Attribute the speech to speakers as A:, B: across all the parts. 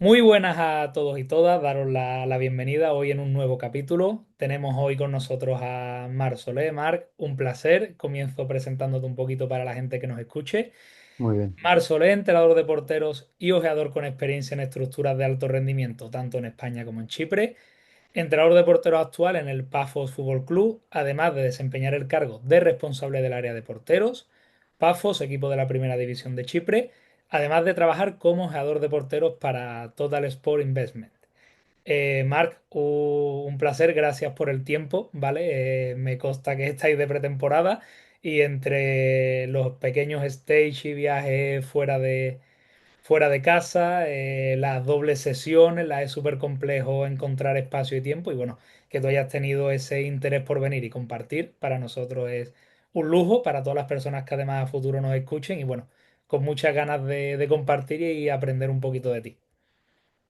A: Muy buenas a todos y todas, daros la bienvenida hoy en un nuevo capítulo. Tenemos hoy con nosotros a Marc Solé. Marc, un placer. Comienzo presentándote un poquito para la gente que nos escuche.
B: Muy bien.
A: Marc Solé, entrenador de porteros y ojeador con experiencia en estructuras de alto rendimiento, tanto en España como en Chipre. Entrenador de porteros actual en el Pafos Fútbol Club, además de desempeñar el cargo de responsable del área de porteros. Pafos, equipo de la Primera División de Chipre, además de trabajar como ojeador de porteros para Total Sport Investment. Marc, un placer, gracias por el tiempo, ¿vale? Me consta que estáis de pretemporada y entre los pequeños stage y viajes fuera de casa, las dobles sesiones, las es súper complejo encontrar espacio y tiempo y bueno, que tú hayas tenido ese interés por venir y compartir, para nosotros es un lujo, para todas las personas que además a futuro nos escuchen y bueno, con muchas ganas de compartir y aprender un poquito de ti.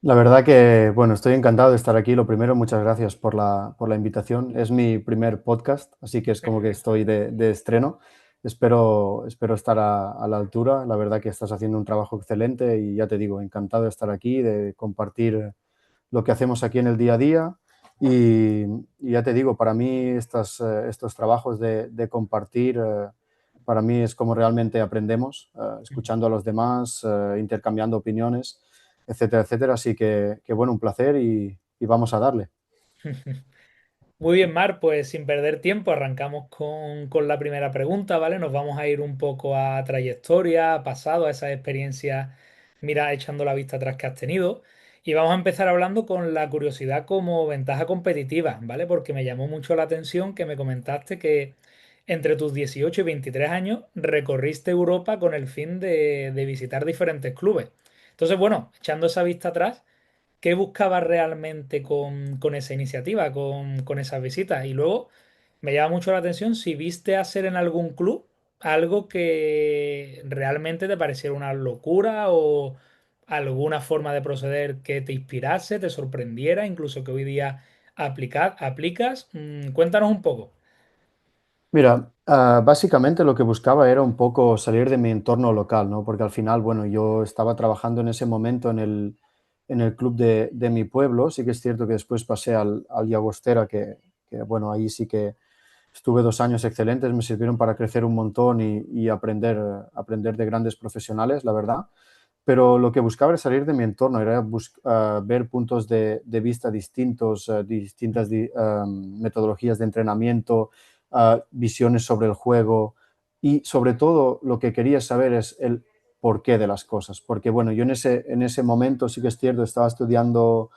B: La verdad que, bueno, estoy encantado de estar aquí. Lo primero, muchas gracias por la invitación. Es mi primer podcast, así que es como que estoy de estreno. Espero estar a la altura. La verdad que estás haciendo un trabajo excelente y ya te digo, encantado de estar aquí, de compartir lo que hacemos aquí en el día a día. Y ya te digo, para mí estos trabajos de compartir, para mí es como realmente aprendemos, escuchando a los demás, intercambiando opiniones, etcétera, etcétera. Así que bueno, un placer y vamos a darle.
A: Muy bien, Mar, pues sin perder tiempo, arrancamos con la primera pregunta, ¿vale? Nos vamos a ir un poco a trayectoria, a pasado, a esas experiencias, mira, echando la vista atrás que has tenido. Y vamos a empezar hablando con la curiosidad como ventaja competitiva, ¿vale? Porque me llamó mucho la atención que me comentaste que entre tus 18 y 23 años recorriste Europa con el fin de visitar diferentes clubes. Entonces, bueno, echando esa vista atrás. ¿Qué buscabas realmente con esa iniciativa, con esas visitas? Y luego me llama mucho la atención si viste hacer en algún club algo que realmente te pareciera una locura o alguna forma de proceder que te inspirase, te sorprendiera, incluso que hoy día aplicas. Cuéntanos un poco.
B: Mira, básicamente lo que buscaba era un poco salir de mi entorno local, ¿no? Porque al final, bueno, yo estaba trabajando en ese momento en el club de mi pueblo. Sí que es cierto que después pasé al Llagostera, que, bueno, ahí sí que estuve 2 años excelentes, me sirvieron para crecer un montón y aprender de grandes profesionales, la verdad. Pero lo que buscaba era salir de mi entorno, era ver puntos de vista distintos, distintas metodologías de entrenamiento, visiones sobre el juego y sobre todo lo que quería saber es el porqué de las cosas. Porque bueno, yo en ese momento sí que es cierto, estaba estudiando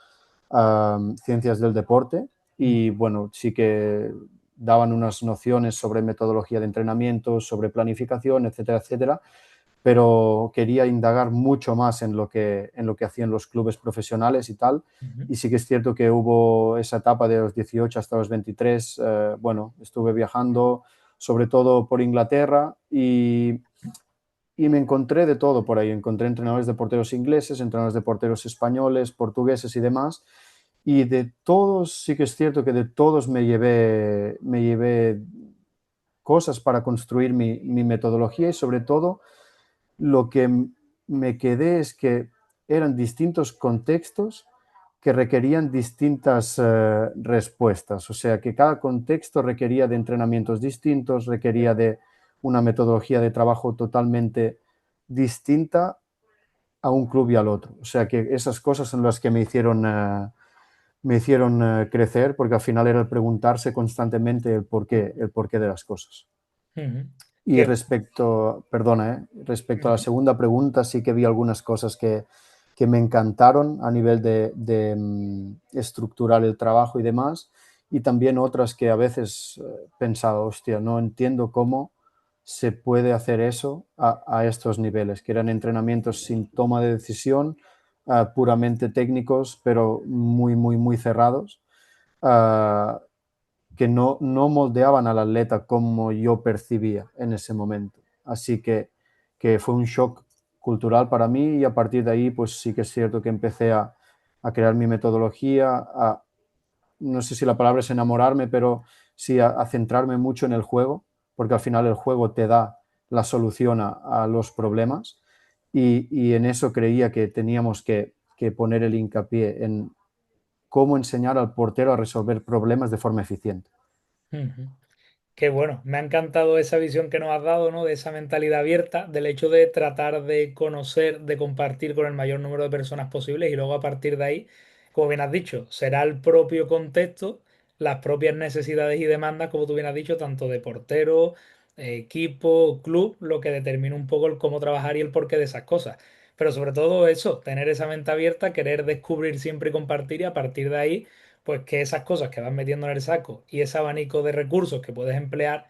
B: ciencias del deporte y bueno, sí que daban unas nociones sobre metodología de entrenamiento, sobre planificación, etcétera, etcétera, pero quería indagar mucho más en lo que hacían los clubes profesionales y tal.
A: Ujú,
B: Y sí que es cierto que hubo esa etapa de los 18 hasta los 23, bueno, estuve viajando sobre todo por Inglaterra y me encontré de todo por ahí. Encontré entrenadores de porteros ingleses, entrenadores de porteros españoles, portugueses y demás. Y de todos, sí que es cierto que de todos me llevé cosas para construir mi metodología y sobre todo lo que me quedé es que eran distintos contextos que requerían distintas respuestas. O sea, que cada contexto requería de entrenamientos distintos, requería de una metodología de trabajo totalmente distinta a un club y al otro. O sea, que esas cosas son las que me hicieron crecer, porque al final era el preguntarse constantemente el porqué de las cosas.
A: ujú.
B: Y
A: Que,
B: respecto a la
A: ujú,
B: segunda pregunta, sí que vi algunas cosas que me encantaron a nivel de estructurar el trabajo y demás, y también otras que a veces pensaba, hostia, no entiendo cómo se puede hacer eso a estos niveles, que eran entrenamientos sin toma de decisión, puramente técnicos, pero muy, muy, muy cerrados. Ah, que no moldeaban al atleta como yo percibía en ese momento. Así que fue un shock cultural para mí y a partir de ahí pues sí que es cierto que empecé a crear mi metodología, no sé si la palabra es enamorarme, pero sí a centrarme mucho en el juego, porque al final el juego te da la solución a los problemas y en eso creía que teníamos que que poner el hincapié en cómo enseñar al portero a resolver problemas de forma eficiente.
A: Ujú. Qué bueno, me ha encantado esa visión que nos has dado, ¿no? De esa mentalidad abierta, del hecho de tratar de conocer, de compartir con el mayor número de personas posibles y luego a partir de ahí, como bien has dicho, será el propio contexto, las propias necesidades y demandas, como tú bien has dicho, tanto de portero, equipo, club, lo que determina un poco el cómo trabajar y el porqué de esas cosas. Pero sobre todo eso, tener esa mente abierta, querer descubrir siempre y compartir y a partir de ahí pues que esas cosas que vas metiendo en el saco y ese abanico de recursos que puedes emplear,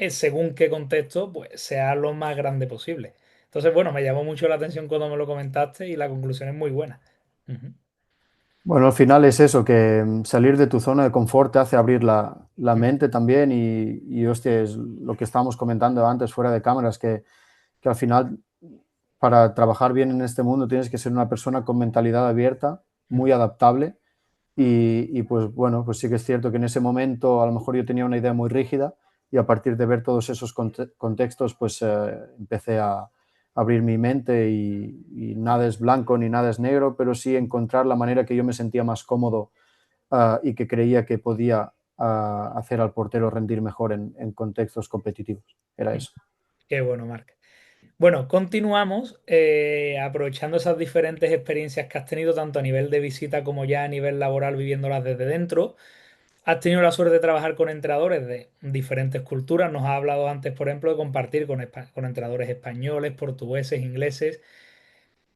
A: según qué contexto, pues sea lo más grande posible. Entonces, bueno, me llamó mucho la atención cuando me lo comentaste y la conclusión es muy buena. Ujú,
B: Bueno, al final es eso, que salir de tu zona de confort te hace abrir la mente también y hostia, es lo que estábamos comentando antes fuera de cámaras, que al final para trabajar bien en este mundo tienes que ser una persona con mentalidad abierta,
A: ujú,
B: muy adaptable pues bueno, pues sí que es cierto que en ese momento a lo mejor yo tenía una idea muy rígida y a partir de ver todos esos contextos pues empecé a abrir mi mente y nada es blanco ni nada es negro, pero sí encontrar la manera que yo me sentía más cómodo y que creía que podía hacer al portero rendir mejor en contextos competitivos. Era
A: ujú.
B: eso.
A: Qué bueno, Marc. Bueno, continuamos aprovechando esas diferentes experiencias que has tenido, tanto a nivel de visita como ya a nivel laboral, viviéndolas desde dentro. Has tenido la suerte de trabajar con entrenadores de diferentes culturas. Nos has hablado antes, por ejemplo, de compartir con entrenadores españoles, portugueses, ingleses.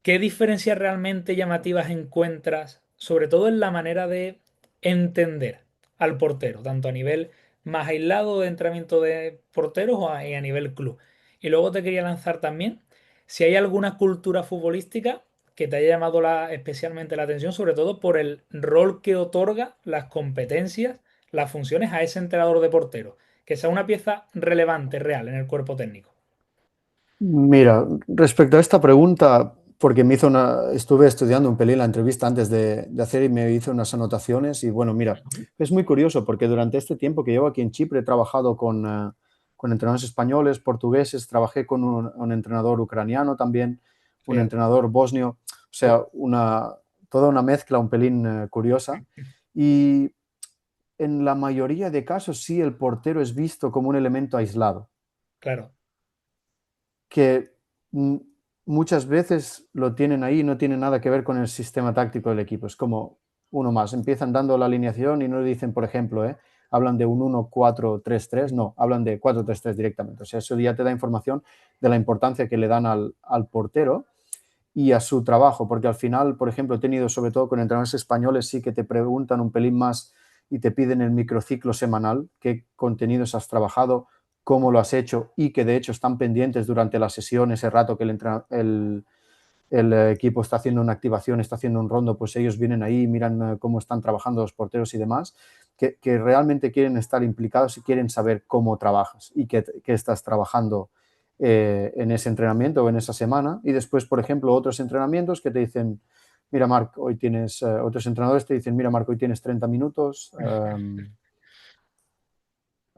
A: ¿Qué diferencias realmente llamativas encuentras, sobre todo en la manera de entender al portero, tanto a nivel más aislado de entrenamiento de porteros y a nivel club? Y luego te quería lanzar también si hay alguna cultura futbolística que te haya llamado especialmente la atención, sobre todo por el rol que otorga, las competencias, las funciones a ese entrenador de portero, que sea una pieza relevante, real en el cuerpo técnico.
B: Mira, respecto a esta pregunta, porque estuve estudiando un pelín la entrevista antes de hacer y me hice unas anotaciones y bueno, mira, es muy curioso porque durante este tiempo que llevo aquí en Chipre he trabajado con entrenadores españoles, portugueses, trabajé con un entrenador ucraniano también, un
A: Fíjate.
B: entrenador bosnio, o sea, toda una mezcla un pelín curiosa y en la mayoría de casos sí el portero es visto como un elemento aislado
A: Claro.
B: que mm, muchas veces lo tienen ahí y no tiene nada que ver con el sistema táctico del equipo. Es como uno más. Empiezan dando la alineación y no dicen, por ejemplo, hablan de un 1-4-3-3, no, hablan de 4-3-3 directamente. O sea, eso ya te da información de la importancia que le dan al portero y a su trabajo, porque al final, por ejemplo, he tenido sobre todo con entrenadores españoles, sí que te preguntan un pelín más y te piden el microciclo semanal, qué contenidos has trabajado, cómo lo has hecho y que de hecho están pendientes durante la sesión, ese rato que el equipo está haciendo una activación, está haciendo un rondo, pues ellos vienen ahí, miran cómo están trabajando los porteros y demás, que realmente quieren estar implicados y quieren saber cómo trabajas y qué estás trabajando en ese entrenamiento o en esa semana. Y después, por ejemplo, otros entrenamientos que te dicen, mira, Marc, hoy tienes, otros entrenadores te dicen, mira, Marc, hoy tienes 30 minutos.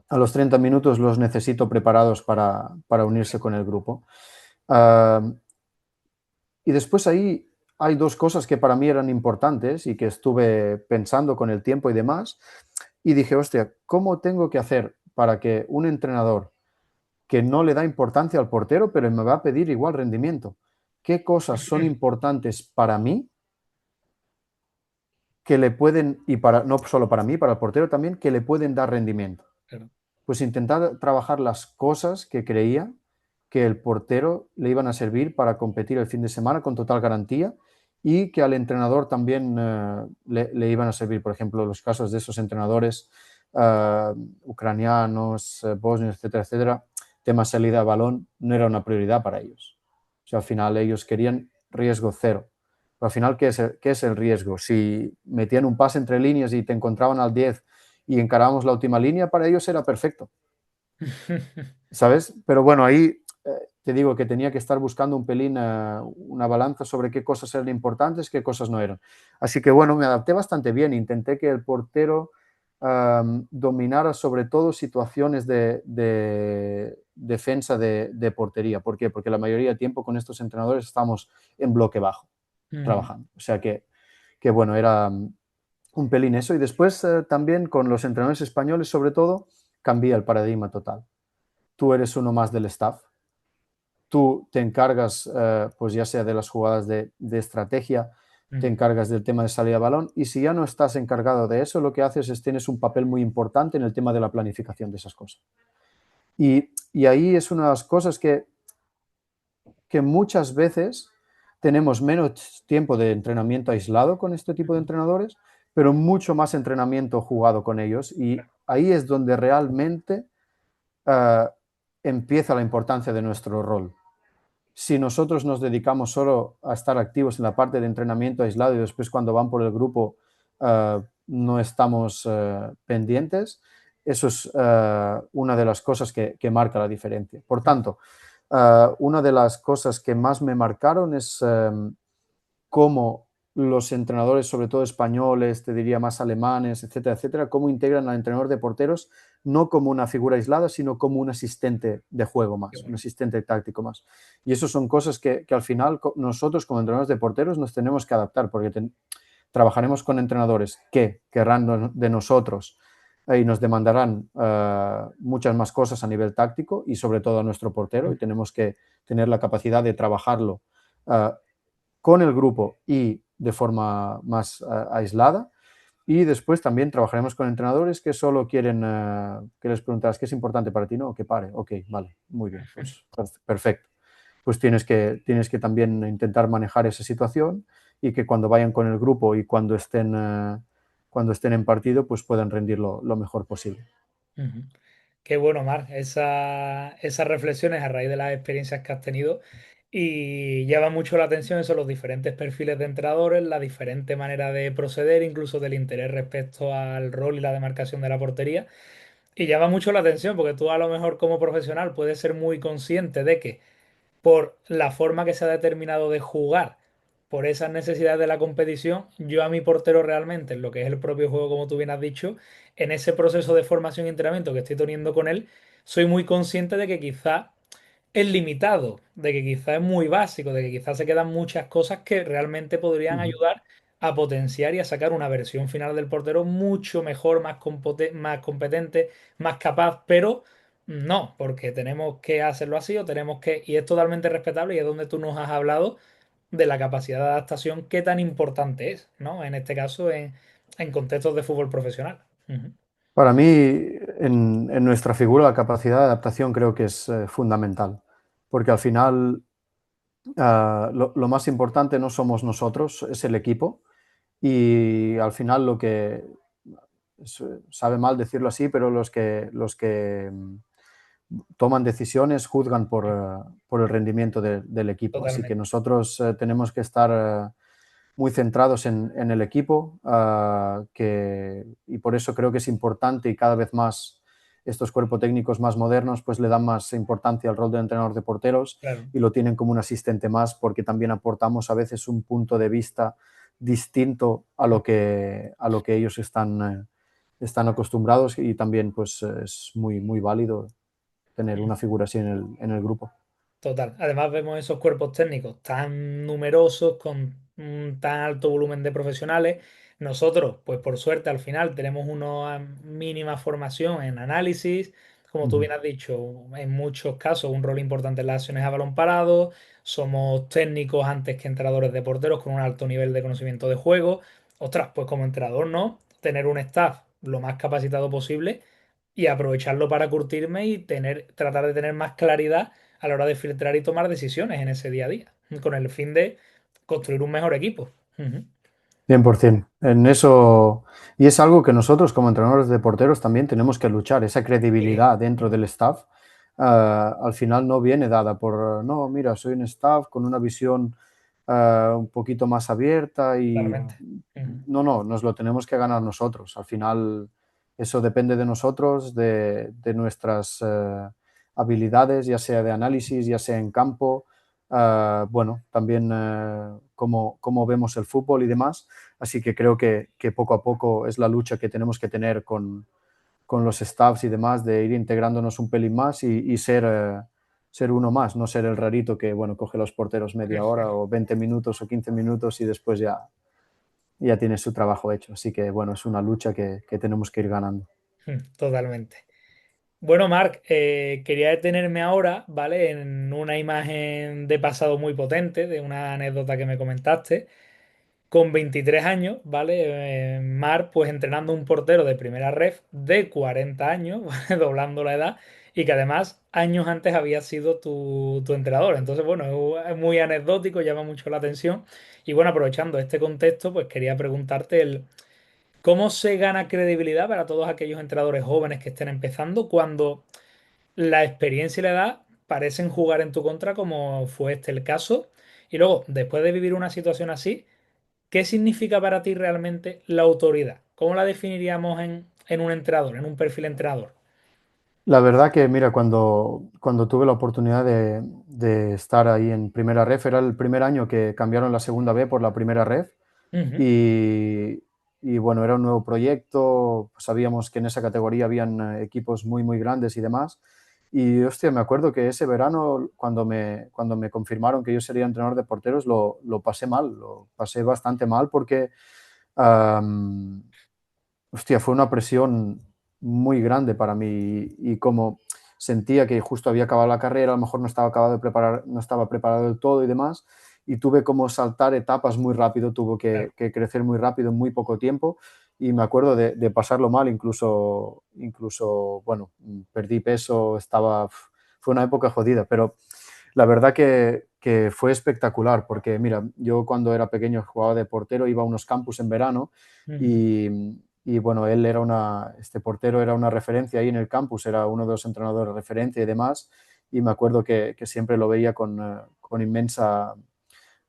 B: A los 30 minutos los necesito preparados para unirse con el grupo. Uh, y después ahí hay dos cosas que para mí eran importantes y que estuve pensando con el tiempo y demás. Y dije, hostia, ¿cómo tengo que hacer para que un entrenador que no le da importancia al portero, pero me va a pedir igual rendimiento? ¿Qué cosas son importantes para mí que le pueden, y para no solo para mí, para el portero también, que le pueden dar rendimiento?
A: Claro.
B: Pues intentar trabajar las cosas que creía que el portero le iban a servir para competir el fin de semana con total garantía y que al entrenador también le iban a servir. Por ejemplo, los casos de esos entrenadores ucranianos, bosnios, etcétera, etcétera, tema salida de balón no era una prioridad para ellos. O sea, al final ellos querían riesgo cero. Pero al final, qué es el riesgo? Si metían un pase entre líneas y te encontraban al 10 y encarábamos la última línea, para ellos era perfecto, ¿sabes? Pero bueno, ahí te digo que tenía que estar buscando un pelín una balanza sobre qué cosas eran importantes, qué cosas no eran. Así que bueno, me adapté bastante bien, intenté que el portero dominara sobre todo situaciones de defensa de portería. ¿Por qué? Porque la mayoría del tiempo con estos entrenadores estamos en bloque bajo.
A: Ujú,
B: trabajando. O sea que bueno, era un pelín eso. Y después también con los entrenadores españoles, sobre todo, cambia el paradigma total. Tú eres uno más del staff, tú te encargas, pues ya sea de las jugadas de estrategia, te
A: ujú,
B: encargas del tema de salida de balón, y si ya no estás encargado de eso, lo que haces es tienes un papel muy importante en el tema de la planificación de esas cosas. Y ahí es una de las cosas que muchas veces tenemos menos tiempo de entrenamiento aislado con este tipo de
A: ujú.
B: entrenadores, pero mucho más entrenamiento jugado con ellos. Y ahí es donde realmente uh, empieza la importancia de nuestro rol. Si nosotros nos dedicamos solo a estar activos en la parte de entrenamiento aislado y después cuando van por el grupo no estamos pendientes, eso es una de las cosas que marca la diferencia. Por tanto, una de las cosas que más me marcaron es cómo los entrenadores, sobre todo españoles, te diría más alemanes, etcétera, etcétera, cómo integran al entrenador de porteros no como una figura aislada, sino como un asistente de juego
A: Qué
B: más, un
A: bueno.
B: asistente táctico más. Y eso son cosas que al final nosotros como entrenadores de porteros nos tenemos que adaptar, porque trabajaremos con entrenadores que querrán de nosotros y nos demandarán muchas más cosas a nivel táctico y sobre todo a nuestro portero, y tenemos que tener la capacidad de trabajarlo uh, con el grupo y de forma más aislada. Y después también trabajaremos con entrenadores que solo quieren, que les preguntarás qué es importante para ti, ¿no? Que pare, ok, vale, muy bien, pues perfecto. Pues tienes que también intentar manejar esa situación y que cuando vayan con el grupo y cuando estén en partido, pues puedan rendir lo mejor posible.
A: Ujú. Qué bueno, Mar, esas reflexiones a raíz de las experiencias que has tenido y llama mucho la atención eso, los diferentes perfiles de entrenadores, la diferente manera de proceder, incluso del interés respecto al rol y la demarcación de la portería. Y llama mucho la atención porque tú a lo mejor como profesional puedes ser muy consciente de que por la forma que se ha determinado de jugar, por esas necesidades de la competición, yo a mi portero realmente, en lo que es el propio juego, como tú bien has dicho, en ese proceso de formación y entrenamiento que estoy teniendo con él, soy muy consciente de que quizá es limitado, de que quizá es muy básico, de que quizá se quedan muchas cosas que realmente podrían
B: Ujú.
A: ayudar a potenciar y a sacar una versión final del portero mucho mejor, más competente, más capaz, pero no, porque tenemos que hacerlo así o tenemos que, y es totalmente respetable y es donde tú nos has hablado de la capacidad de adaptación, qué tan importante es, ¿no? En este caso, en contextos de fútbol profesional. Ujú.
B: Para mí, en nuestra figura, la capacidad de adaptación creo que es fundamental, porque al final lo más importante no somos nosotros, es el equipo. Y al final sabe mal decirlo así, pero los que toman decisiones juzgan por el rendimiento del equipo. Así que
A: Totalmente,
B: nosotros tenemos que estar muy centrados en el equipo y por eso creo que es importante y cada vez más estos cuerpos técnicos más modernos pues le dan más importancia al rol del entrenador de porteros
A: claro.
B: y lo tienen como un asistente más porque también aportamos a veces un punto de vista distinto a lo que ellos están acostumbrados y también pues es muy, muy válido tener una figura así en el grupo.
A: Total. Además vemos esos cuerpos técnicos tan numerosos, con un tan alto volumen de profesionales. Nosotros, pues por suerte, al final tenemos una mínima formación en análisis. Como tú
B: Ujú.
A: bien has dicho, en muchos casos un rol importante en las acciones a balón parado. Somos técnicos antes que entrenadores de porteros con un alto nivel de conocimiento de juego. Ostras, pues como entrenador no, tener un staff lo más capacitado posible y aprovecharlo para curtirme y tratar de tener más claridad a la hora de filtrar y tomar decisiones en ese día a día, con el fin de construir un mejor equipo. Ujú.
B: 100%. En eso, y es algo que nosotros como entrenadores de porteros también tenemos que luchar, esa
A: Sí,
B: credibilidad dentro del staff, al final no viene dada por, no, mira, soy un staff con una visión un poquito más abierta y
A: totalmente. Ujú.
B: no, no, nos lo tenemos que ganar nosotros. Al final eso depende de nosotros, de nuestras habilidades, ya sea de análisis, ya sea en campo, bueno, también cómo vemos el fútbol y demás. Así que creo que poco a poco es la lucha que tenemos que tener con los staffs y demás, de ir integrándonos un pelín más y ser ser uno más, no ser el rarito que, bueno, coge los porteros media hora o 20 minutos o 15 minutos y después ya tiene su trabajo hecho. Así que, bueno, es una lucha que tenemos que ir ganando.
A: Totalmente. Bueno, Marc, quería detenerme ahora, ¿vale? En una imagen de pasado muy potente, de una anécdota que me comentaste. Con 23 años, ¿vale? Marc, pues entrenando un portero de primera ref de 40 años, ¿vale? Doblando la edad, y que además años antes había sido tu entrenador. Entonces, bueno, es muy anecdótico, llama mucho la atención. Y bueno, aprovechando este contexto, pues quería preguntarte cómo se gana credibilidad para todos aquellos entrenadores jóvenes que estén empezando cuando la experiencia y la edad parecen jugar en tu contra, como fue este el caso. Y luego, después de vivir una situación así, ¿qué significa para ti realmente la autoridad? ¿Cómo la definiríamos en un entrenador, en un perfil entrenador?
B: La verdad que, mira, cuando tuve la oportunidad de estar ahí en primera ref, era el primer año que cambiaron la segunda B por la primera ref
A: Ujú.
B: y, y bueno, era un nuevo proyecto, sabíamos que en esa categoría habían equipos muy, muy grandes y demás. Y hostia, me acuerdo que ese verano, cuando me confirmaron que yo sería entrenador de porteros, lo pasé mal, lo pasé bastante mal porque am, hostia, fue una presión muy grande para mí y como sentía que justo había acabado la carrera, a lo mejor no estaba acabado de preparar, no estaba preparado del todo y demás, y tuve como saltar etapas muy rápido, tuvo
A: Claro.
B: que crecer muy rápido en muy poco tiempo y me acuerdo de pasarlo mal, incluso, bueno, perdí peso, fue una época jodida, pero la verdad que fue espectacular, porque mira, yo cuando era pequeño jugaba de portero, iba a unos campus en verano
A: Ujú.
B: y bueno, este portero era una referencia ahí en el campus, era uno de los entrenadores de referencia y demás, y me acuerdo que siempre lo veía con inmensa,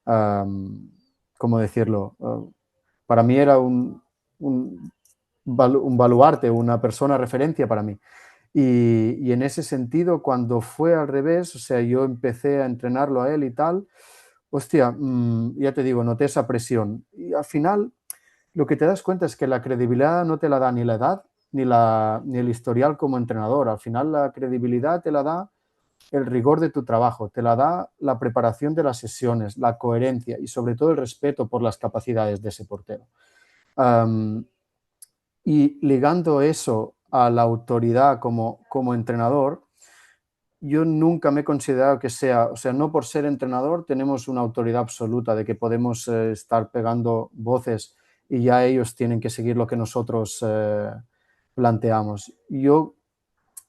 B: um, ¿cómo decirlo? Para mí era un, un baluarte, una persona referencia para mí. Y en ese sentido, cuando fue al revés, o sea, yo empecé a entrenarlo a él y tal, hostia, ya te digo, noté esa presión. Y al final, lo que te das cuenta es que la credibilidad no te la da ni la edad ni el historial como entrenador. Al final, la credibilidad te la da el rigor de tu trabajo, te la da la preparación de las sesiones, la coherencia y sobre todo el respeto por las capacidades de ese portero. Um, y ligando eso a la autoridad como entrenador, yo nunca me he considerado que sea, o sea, no por ser entrenador tenemos una autoridad absoluta de que podemos estar pegando voces y ya ellos tienen que seguir lo que nosotros planteamos. Yo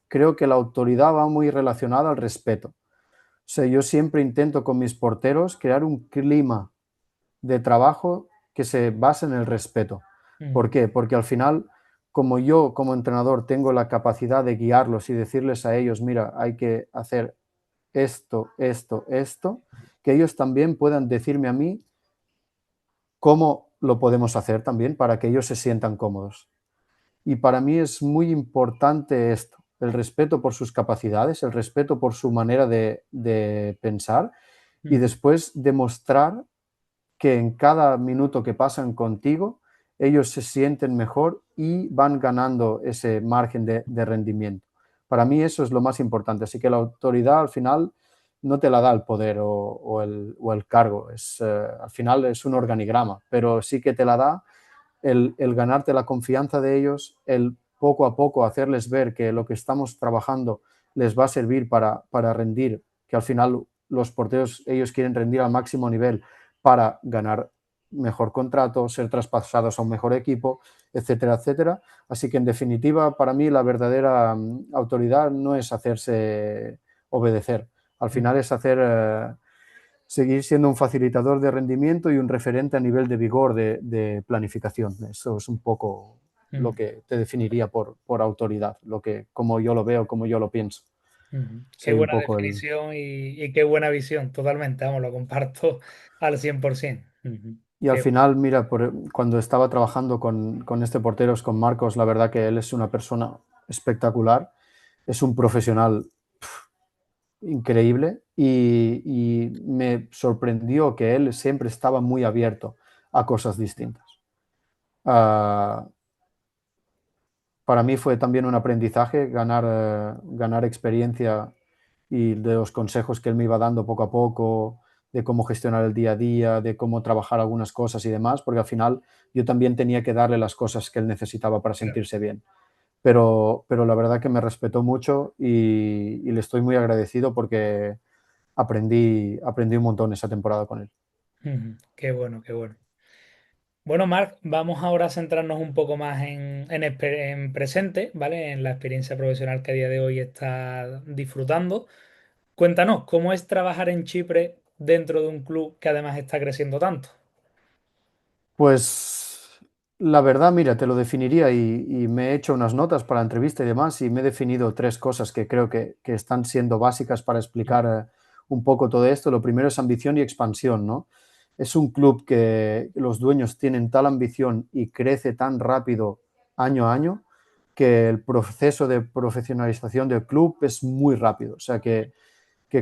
B: creo que la autoridad va muy relacionada al respeto. O sea, yo siempre intento con mis porteros crear un clima de trabajo que se basa en el respeto. ¿Por
A: Ujú.
B: qué? Porque al final, como yo como entrenador tengo la capacidad de guiarlos y decirles a ellos, mira, hay que hacer esto, que ellos también puedan decirme a mí cómo lo podemos hacer también para que ellos se sientan cómodos. Y para mí es muy importante esto, el respeto por sus capacidades, el respeto por su manera de pensar y
A: Ujú.
B: después demostrar que en cada minuto que pasan contigo, ellos se sienten mejor y van ganando ese margen de rendimiento. Para mí eso es lo más importante. Así que la autoridad al final no te la da el poder o el cargo. Al final es un organigrama, pero sí que te la da el ganarte la confianza de ellos, el poco a poco hacerles ver que lo que estamos trabajando les va a servir para rendir, que al final los porteros ellos quieren rendir al máximo nivel para ganar mejor contrato, ser traspasados a un mejor equipo, etcétera, etcétera. Así que en definitiva, para mí la verdadera autoridad no es hacerse obedecer, al final es seguir siendo un facilitador de rendimiento y un referente a nivel de vigor de planificación. Eso es un poco lo
A: Ujú.
B: que te definiría por autoridad, como yo lo veo, como yo lo pienso.
A: Ujú. Qué
B: Soy un
A: buena
B: poco el...
A: definición y qué buena visión, totalmente, vamos, lo comparto al 100%. Ujú.
B: Y al final, mira, cuando estaba trabajando con este portero, con Marcos, la verdad que él es una persona espectacular, es un profesional increíble y me sorprendió que él siempre estaba muy abierto a cosas distintas. Uh, para mí fue también un aprendizaje ganar experiencia y de los consejos que él me iba dando poco a poco, de cómo gestionar el día a día, de cómo trabajar algunas cosas y demás, porque al final yo también tenía que darle las cosas que él necesitaba para
A: Claro.
B: sentirse bien. Pero la verdad que me respetó mucho y le estoy muy agradecido porque aprendí un montón esa temporada con él.
A: Ujú. Qué bueno, qué bueno. Bueno, Marc, vamos ahora a centrarnos un poco más en presente, ¿vale? En la experiencia profesional que a día de hoy está disfrutando. Cuéntanos, ¿cómo es trabajar en Chipre dentro de un club que además está creciendo tanto?
B: Pues la verdad, mira, te lo definiría y me he hecho unas notas para la entrevista y demás y me he definido tres cosas que creo que están siendo básicas para explicar un poco todo esto. Lo primero es ambición y expansión, ¿no? Es un club que los dueños tienen tal ambición y crece tan rápido año a año que el proceso de profesionalización del club es muy rápido. O sea que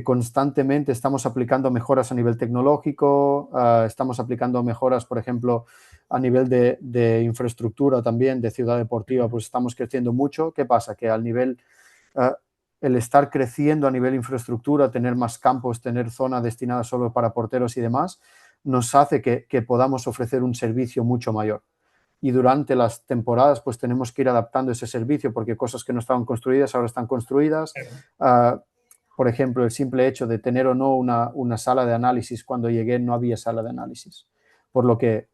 B: constantemente estamos aplicando mejoras a nivel tecnológico, estamos aplicando mejoras, por ejemplo, a nivel de infraestructura también, de ciudad deportiva,
A: Ujú.
B: pues estamos creciendo mucho. ¿Qué pasa? Que al nivel, uh, el estar creciendo a nivel infraestructura, tener más campos, tener zona destinada solo para porteros y demás, nos hace que podamos ofrecer un servicio mucho mayor. Y durante las temporadas pues tenemos que ir adaptando ese servicio porque cosas que no estaban construidas ahora están construidas.
A: Claro.
B: Uh, por ejemplo, el simple hecho de tener o no una sala de análisis, cuando llegué no había sala de análisis. Por lo que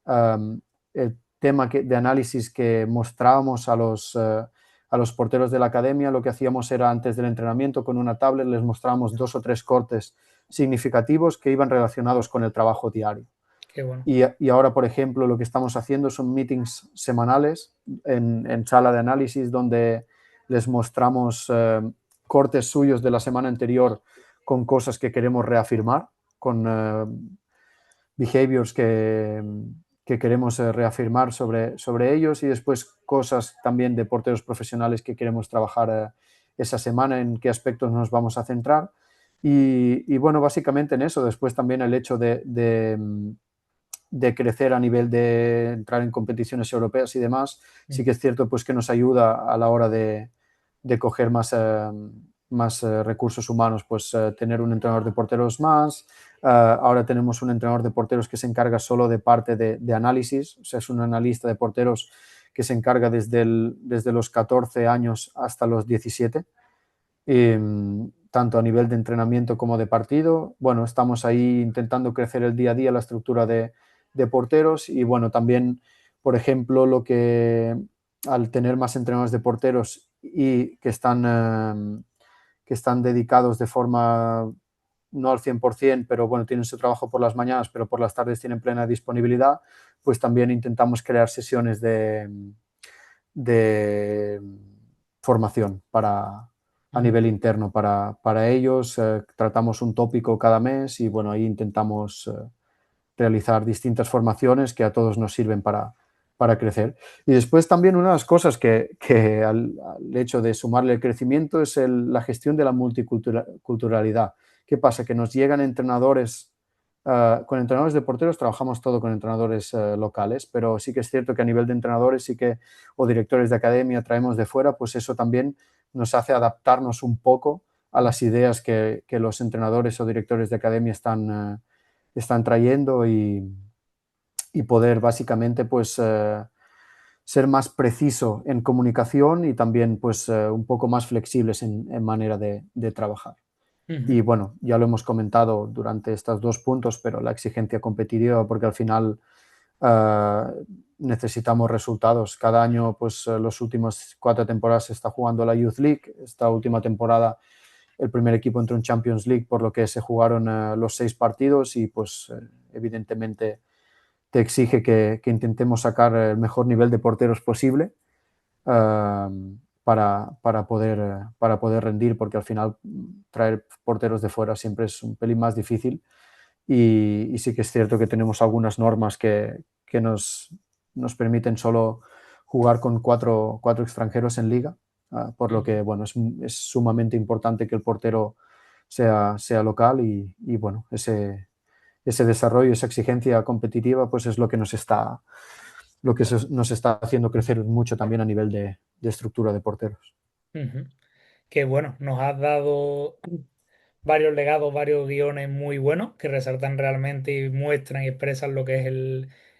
B: el tema de análisis que mostrábamos a los porteros de la academia, lo que hacíamos era antes del entrenamiento con una tablet les mostrábamos dos o tres cortes significativos que iban relacionados con el trabajo diario.
A: Qué bueno.
B: Y ahora, por ejemplo, lo que estamos haciendo son meetings semanales en sala de análisis donde les mostramos cortes suyos de la semana anterior con cosas que queremos reafirmar, con behaviors que queremos reafirmar sobre ellos y después cosas también de porteros profesionales que queremos trabajar esa semana, en qué aspectos nos vamos a centrar. Y bueno, básicamente en eso. Después también el hecho de crecer a nivel de entrar en competiciones europeas y demás, sí que
A: Ujú.
B: es cierto pues que nos ayuda a la hora de coger más recursos humanos, pues tener un entrenador de porteros más. Ahora tenemos un entrenador de porteros que se encarga solo de parte de análisis, o sea, es un analista de porteros que se encarga desde los 14 años hasta los 17, tanto a nivel de entrenamiento como de partido. Bueno, estamos ahí intentando crecer el día a día la estructura de porteros y bueno, también, por ejemplo, lo que al tener más entrenadores de porteros y que están dedicados de forma no al 100%, pero bueno, tienen su trabajo por las mañanas, pero por las tardes tienen plena disponibilidad, pues también intentamos crear sesiones de formación a
A: Ujú.
B: nivel interno para ellos. Tratamos un tópico cada mes y bueno, ahí intentamos realizar distintas formaciones que a todos nos sirven para crecer. Y después también una de las cosas que al hecho de sumarle el crecimiento es la gestión de la multiculturalidad. ¿Qué pasa? Que nos llegan entrenadores, con entrenadores de porteros trabajamos todo con entrenadores locales, pero sí que es cierto que a nivel de entrenadores sí que, o directores de academia traemos de fuera, pues eso también nos hace adaptarnos un poco a las ideas que los entrenadores o directores de academia están trayendo y poder básicamente pues ser más preciso en comunicación y también pues un poco más flexibles en manera de trabajar. Y
A: Ujú.
B: bueno, ya lo hemos comentado durante estos dos puntos, pero la exigencia competitiva, porque al final eh, necesitamos resultados. Cada año, pues los últimos 4 temporadas se está jugando la Youth League. Esta última temporada el primer equipo entró en Champions League, por lo que se jugaron los 6 partidos y pues evidentemente te exige que intentemos sacar el mejor nivel de porteros posible para poder rendir, porque al final traer porteros de fuera siempre es un pelín más difícil y sí que es cierto que tenemos algunas normas que nos permiten solo jugar con cuatro extranjeros en liga, por lo que
A: Ujú.
B: bueno, es sumamente importante que el portero sea local y bueno, ese desarrollo, esa exigencia competitiva, pues es lo que nos está haciendo crecer mucho también a nivel de estructura de porteros.
A: Ujú. Qué bueno, nos has dado varios legados, varios guiones muy buenos que resaltan realmente y muestran y expresan lo que es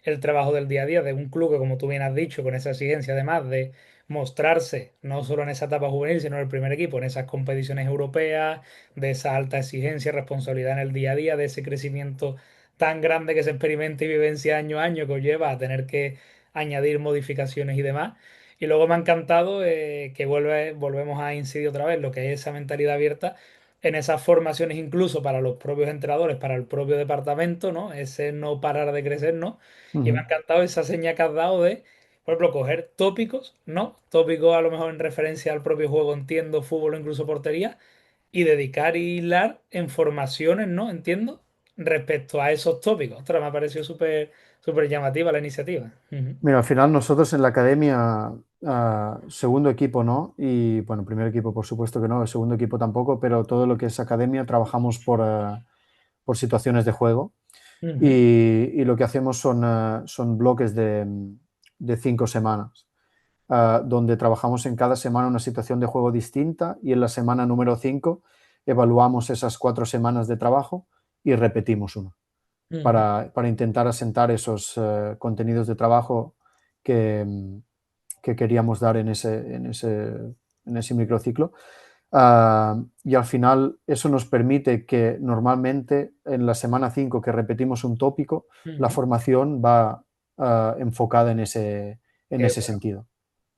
A: el trabajo del día a día de un club que, como tú bien has dicho, con esa exigencia además de mostrarse no solo en esa etapa juvenil, sino en el primer equipo, en esas competiciones europeas, de esa alta exigencia, responsabilidad en el día a día, de ese crecimiento tan grande que se experimenta y vivencia año a año que os lleva a tener que añadir modificaciones y demás. Y luego me ha encantado que volvemos a incidir otra vez lo que es esa mentalidad abierta en esas formaciones incluso para los propios entrenadores, para el propio departamento, ¿no? Ese no parar de crecer, ¿no? Y me ha
B: Ujú.
A: encantado esa seña que has dado de, por ejemplo, coger tópicos, ¿no? Tópicos a lo mejor en referencia al propio juego, entiendo, fútbol o incluso portería, y dedicar y hilar en formaciones, ¿no? Entiendo, respecto a esos tópicos. Ostras, me ha parecido súper llamativa la iniciativa. Ujú,
B: Mira, al final nosotros en la academia, segundo equipo no, y bueno, primer equipo por supuesto que no, el segundo equipo tampoco, pero todo lo que es academia trabajamos por situaciones de juego
A: ujú,
B: y lo que hacemos son bloques de 5 semanas, donde trabajamos en cada semana una situación de juego distinta y en la semana número 5 evaluamos esas 4 semanas de trabajo y repetimos una
A: ujú,
B: para intentar asentar esos contenidos de trabajo que, que queríamos dar en ese microciclo. Y al final eso nos permite que normalmente en la semana 5 que repetimos un tópico, la
A: ujú.
B: formación va enfocada en
A: Qué
B: ese
A: bueno.
B: sentido.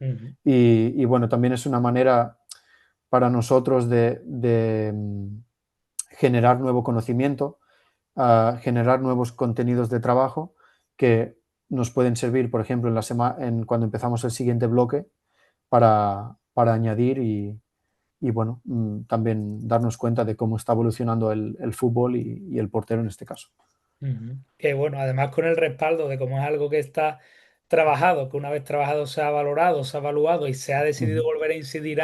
A: Ujú,
B: Y bueno, también es una manera para nosotros de generar nuevo conocimiento, generar nuevos contenidos de trabajo que nos pueden servir, por ejemplo, cuando empezamos el siguiente bloque para añadir y bueno, también darnos cuenta de cómo está evolucionando el fútbol y el portero en este caso.
A: ujú. Que bueno, además con el respaldo de cómo es algo que está trabajado, que una vez trabajado se ha valorado, se ha evaluado y se ha decidido
B: Ujú,
A: volver a incidir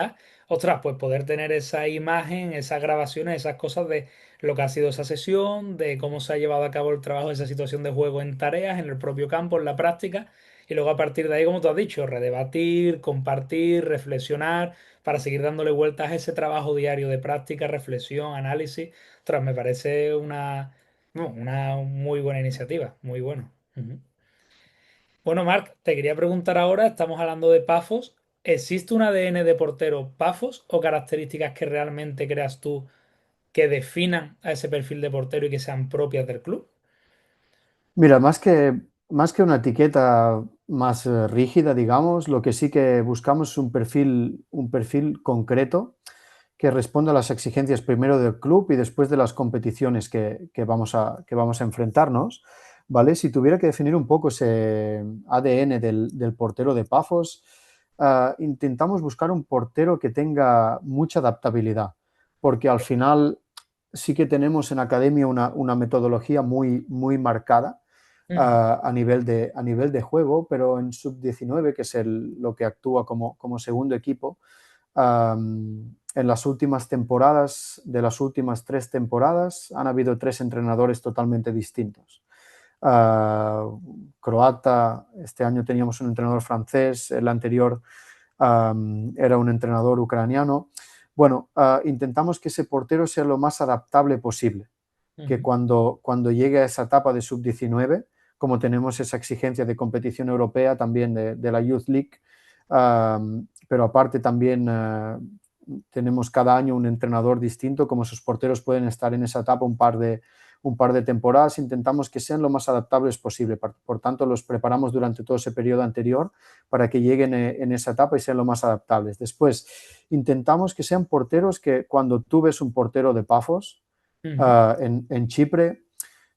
A: ostras, pues poder tener esa imagen, esas grabaciones, esas cosas de lo que ha sido esa sesión, de cómo se ha llevado a cabo el trabajo, esa situación de juego en tareas, en el propio campo, en la práctica, y luego a partir de ahí, como tú has dicho, redebatir, compartir, reflexionar, para seguir dándole vueltas a ese trabajo diario de práctica, reflexión, análisis. Ostras, me parece una muy buena iniciativa, muy bueno. Ujú. Bueno, Marc, te quería preguntar ahora, estamos hablando de Pafos. ¿Existe un ADN de portero Pafos o características que realmente creas tú que definan a ese perfil de portero y que sean propias del club?
B: Mira, más que una etiqueta más rígida, digamos, lo que sí que buscamos es un perfil concreto que responda a las exigencias primero del club y después de las competiciones que vamos a enfrentarnos, ¿vale? Si tuviera que definir un poco ese ADN del portero de Pafos, intentamos buscar un portero que tenga mucha adaptabilidad, porque al final sí que tenemos en academia una metodología muy, muy marcada
A: Ujú,
B: a nivel de juego, pero en sub-19, que es lo que actúa como segundo equipo, en las últimas temporadas, de las últimas 3 temporadas, han habido 3 entrenadores totalmente distintos. Ah, Croata, este año teníamos un entrenador francés, el anterior era un entrenador ucraniano. Bueno, intentamos que ese portero sea lo más adaptable posible, que
A: ujú,
B: cuando llegue a esa etapa de sub-19, como tenemos esa exigencia de competición europea, también de la Youth League, pero aparte también tenemos cada año un entrenador distinto, como sus porteros pueden estar en esa etapa un par de temporadas, intentamos que sean lo más adaptables posible. Por tanto, los preparamos durante todo ese periodo anterior para que lleguen en esa etapa y sean lo más adaptables. Después, intentamos que sean porteros que cuando tú ves un portero de Pafos,
A: ujú,
B: en Chipre,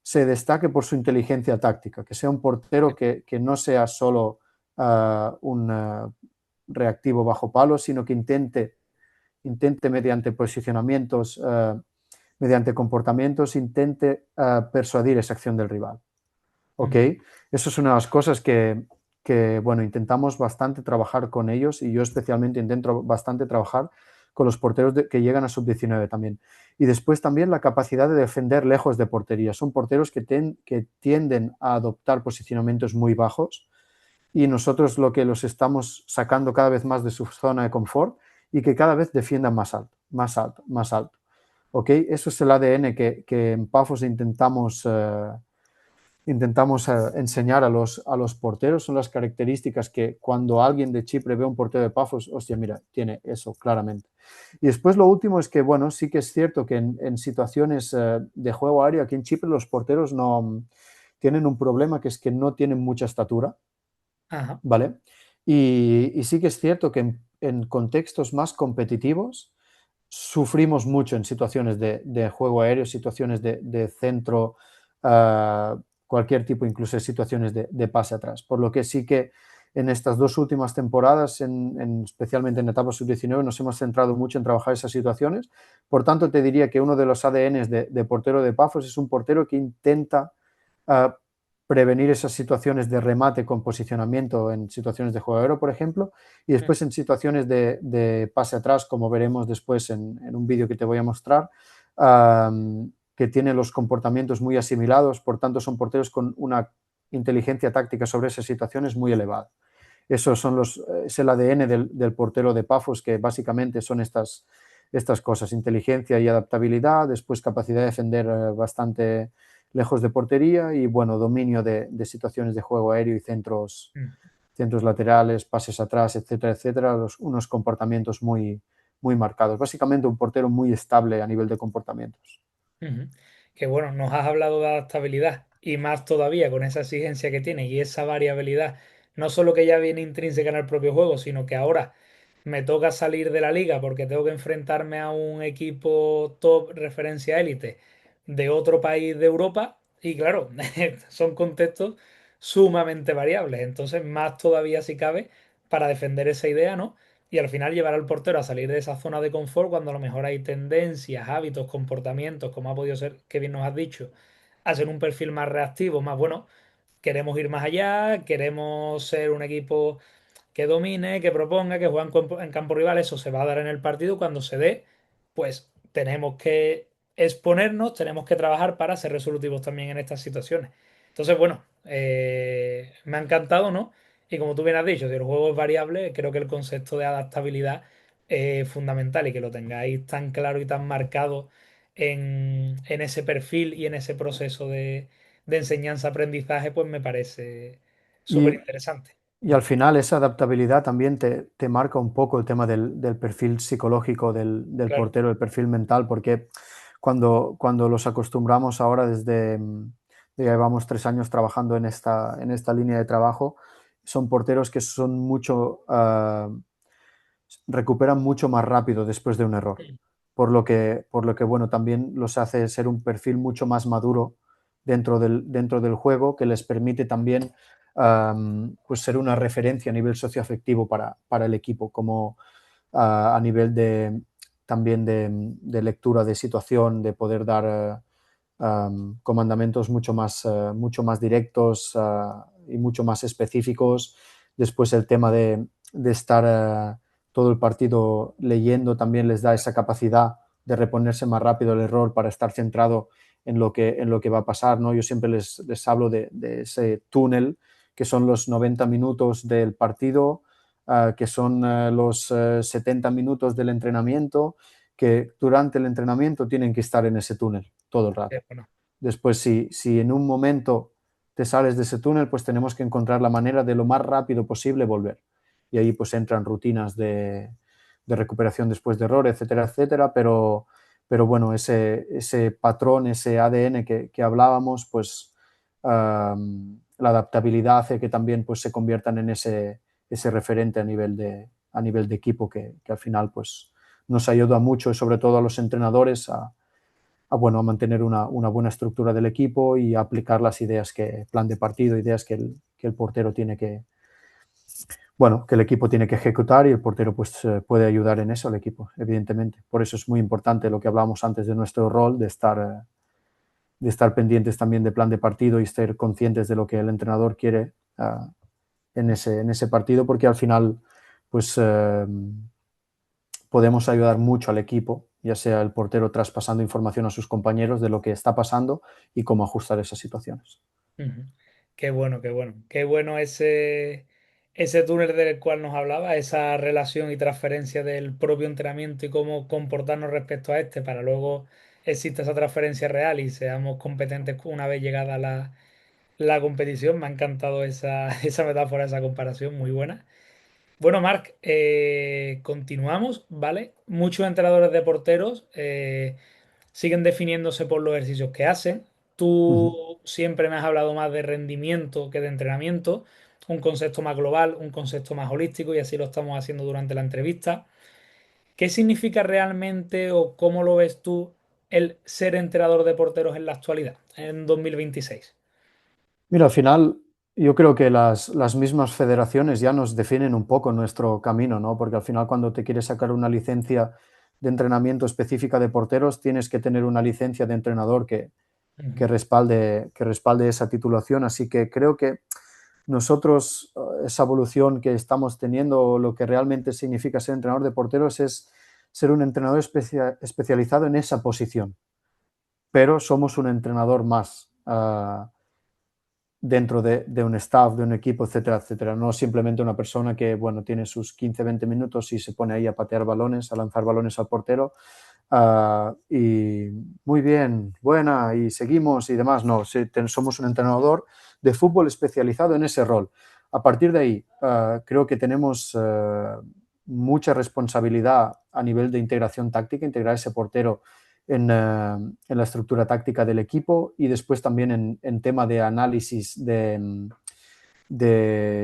B: se destaque por su inteligencia táctica, que sea un portero que no sea solo un reactivo bajo palo, sino que intente mediante posicionamientos, mediante comportamientos, intente persuadir esa acción del rival. ¿Ok?
A: ujú,
B: Eso es una de las cosas bueno, intentamos bastante trabajar con ellos y yo especialmente intento bastante trabajar con los porteros que llegan a sub-19 también. Y después también la capacidad de defender lejos de portería. Son porteros que tienden a adoptar posicionamientos muy bajos y nosotros lo que los estamos sacando cada vez más de su zona de confort y que cada vez defiendan más alto, más alto, más alto. ¿ok? Eso es el ADN que en Pafos intentamos enseñar a los porteros, son las características que cuando alguien de Chipre ve un portero de Pafos, hostia, mira, tiene eso claramente. Y después lo último es que, bueno, sí que es cierto que en situaciones de juego aéreo aquí en Chipre los porteros no tienen un problema que es que no tienen mucha estatura,
A: Ajá.
B: ¿vale? Y sí que es cierto que en contextos más competitivos sufrimos mucho en situaciones de juego aéreo, situaciones de centro, cualquier tipo, incluso de situaciones de pase atrás. Por lo que sí que en estas dos últimas temporadas, especialmente en etapa sub-19, nos hemos centrado mucho en trabajar esas situaciones. Por tanto, te diría que uno de los ADNs de portero de Pafos es un portero que intenta uh, prevenir esas situaciones de remate con posicionamiento en situaciones de juego aéreo, por ejemplo, y
A: Mm.
B: después en situaciones de pase atrás, como veremos después en un vídeo que te voy a mostrar, que tiene los comportamientos muy asimilados, por tanto son porteros con una inteligencia táctica sobre esas situaciones muy elevada. Esos son es el ADN del portero de Pafos, que básicamente son estas cosas, inteligencia y adaptabilidad, después capacidad de defender bastante lejos de portería y, bueno, dominio de situaciones de juego aéreo y
A: Mm.
B: centros laterales, pases atrás, etcétera, etcétera, unos comportamientos muy marcados. Básicamente un portero muy estable a nivel de comportamientos.
A: Ujú. Que bueno, nos has hablado de adaptabilidad y más todavía con esa exigencia que tiene y esa variabilidad, no solo que ya viene intrínseca en el propio juego, sino que ahora me toca salir de la liga porque tengo que enfrentarme a un equipo top referencia élite de otro país de Europa y claro, son contextos sumamente variables, entonces más todavía si cabe para defender esa idea, ¿no? Y al final llevar al portero a salir de esa zona de confort cuando a lo mejor hay tendencias, hábitos, comportamientos, como ha podido ser, que bien nos has dicho, a ser un perfil más reactivo, más bueno, queremos ir más allá, queremos ser un equipo que domine, que proponga, que juegue en campo rival, eso se va a dar en el partido. Cuando se dé, pues tenemos que exponernos, tenemos que trabajar para ser resolutivos también en estas situaciones. Entonces, bueno, me ha encantado, ¿no? Y como tú bien has dicho, si el juego es variable, creo que el concepto de adaptabilidad es fundamental y que lo tengáis tan claro y tan marcado en ese perfil y en ese proceso de enseñanza-aprendizaje, pues me parece súper
B: Y,
A: interesante.
B: y al final esa adaptabilidad también te marca un poco el tema del perfil psicológico del
A: Claro.
B: portero, el perfil mental, porque cuando los acostumbramos ahora ya llevamos 3 años trabajando en esta línea de trabajo, son porteros que son recuperan mucho más rápido después de un error. Por lo que bueno, también los hace ser un perfil mucho más maduro dentro del juego, que les permite también pues ser una referencia a nivel socioafectivo para el equipo, como a nivel también de lectura de situación, de poder dar comandamientos mucho más directos y mucho más específicos. Después el tema de estar todo el partido leyendo también les da esa capacidad de reponerse más rápido el error para estar centrado en lo que va a pasar, ¿no? Yo siempre les hablo de ese túnel que son los 90 minutos del partido, que son los 70 minutos del entrenamiento, que durante el entrenamiento tienen que estar en ese túnel todo el rato.
A: Bueno.
B: Después, si en un momento te sales de ese túnel, pues tenemos que encontrar la manera de lo más rápido posible volver. Y ahí pues entran rutinas de recuperación después de error, etcétera, etcétera, pero bueno, ese patrón, ese ADN que hablábamos, pues la adaptabilidad hace que también pues, se conviertan en ese referente a nivel de equipo que al final pues, nos ayuda mucho, y sobre todo a los entrenadores, bueno, a mantener una buena estructura del equipo y a aplicar las ideas plan de partido, ideas que el portero tiene bueno, que el equipo tiene que ejecutar y el portero pues puede ayudar en eso al equipo, evidentemente. Por eso es muy importante lo que hablábamos antes de nuestro rol, de estar pendientes también de plan de partido y ser conscientes de lo que el entrenador quiere en ese partido, porque al final pues podemos ayudar mucho al equipo, ya sea el portero traspasando información a sus compañeros de lo que está pasando y cómo ajustar esas situaciones.
A: Ujú. Qué bueno, qué bueno. Qué bueno ese túnel del cual nos hablaba, esa relación y transferencia del propio entrenamiento y cómo comportarnos respecto a este para luego exista esa transferencia real y seamos competentes una vez llegada la competición. Me ha encantado esa metáfora, esa comparación, muy buena. Bueno, Marc, continuamos, ¿vale? Muchos entrenadores de porteros siguen definiéndose por los ejercicios que hacen.
B: Ujú.
A: Tú siempre me has hablado más de rendimiento que de entrenamiento, un concepto más global, un concepto más holístico, y así lo estamos haciendo durante la entrevista. ¿Qué significa realmente o cómo lo ves tú el ser entrenador de porteros en la actualidad, en 2026?
B: Mira, al final yo creo que las mismas federaciones ya nos definen un poco nuestro camino, ¿no? Porque al final cuando te quieres sacar una licencia de entrenamiento específica de porteros, tienes que tener una licencia de entrenador
A: Ujú,
B: que respalde esa titulación. Así que creo que nosotros, esa evolución que estamos teniendo, lo que realmente significa ser entrenador de porteros es ser un entrenador especializado en esa posición, pero somos un entrenador más. Dentro de un staff, de un equipo, etcétera, etcétera. No simplemente una persona que, bueno, tiene sus 15, 20 minutos y se pone ahí a patear balones, a lanzar balones al portero. Y muy bien, buena, y seguimos y demás. No, sí, somos un entrenador de fútbol especializado en ese rol. A partir de ahí, creo que tenemos mucha responsabilidad a nivel de integración táctica, integrar ese portero en la estructura táctica del equipo y después también en tema de análisis de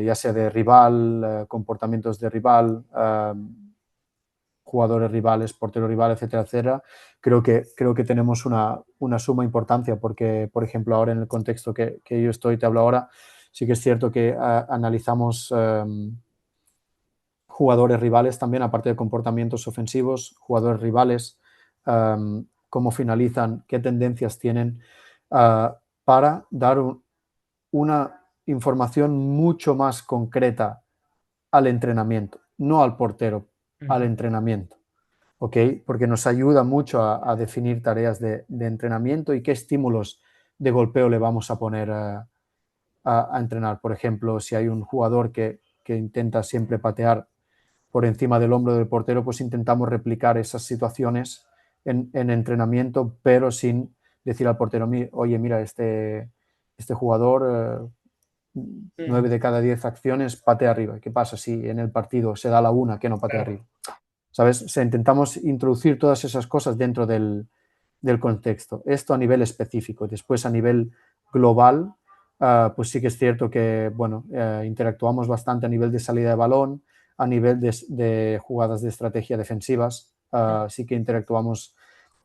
B: ya sea de rival, comportamientos de rival, jugadores rivales, porteros rivales, etcétera, etcétera. Creo que tenemos una suma importancia porque, por ejemplo, ahora en el contexto que yo estoy, te hablo ahora, sí que es cierto que analizamos jugadores rivales también, aparte de comportamientos ofensivos, jugadores rivales, cómo finalizan, qué tendencias tienen, para dar una información mucho más concreta al entrenamiento, no al portero, al
A: ujú,
B: entrenamiento. ¿Ok? Porque nos ayuda mucho a definir tareas de entrenamiento y qué estímulos de golpeo le vamos a poner a entrenar. Por ejemplo, si hay un jugador que intenta siempre patear por encima del hombro del portero, pues intentamos replicar esas situaciones en entrenamiento, pero sin decir al portero, oye, mira, este jugador, 9
A: ujú.
B: de cada 10 acciones patea arriba. ¿Qué pasa si en el partido se da la una que no patea
A: Claro.
B: arriba? ¿Sabes? O sea, intentamos introducir todas esas cosas dentro del contexto. Esto a nivel específico. Después, a nivel global, pues sí que es cierto que, bueno, interactuamos bastante a nivel de salida de balón, a nivel de jugadas de estrategia defensivas, sí que interactuamos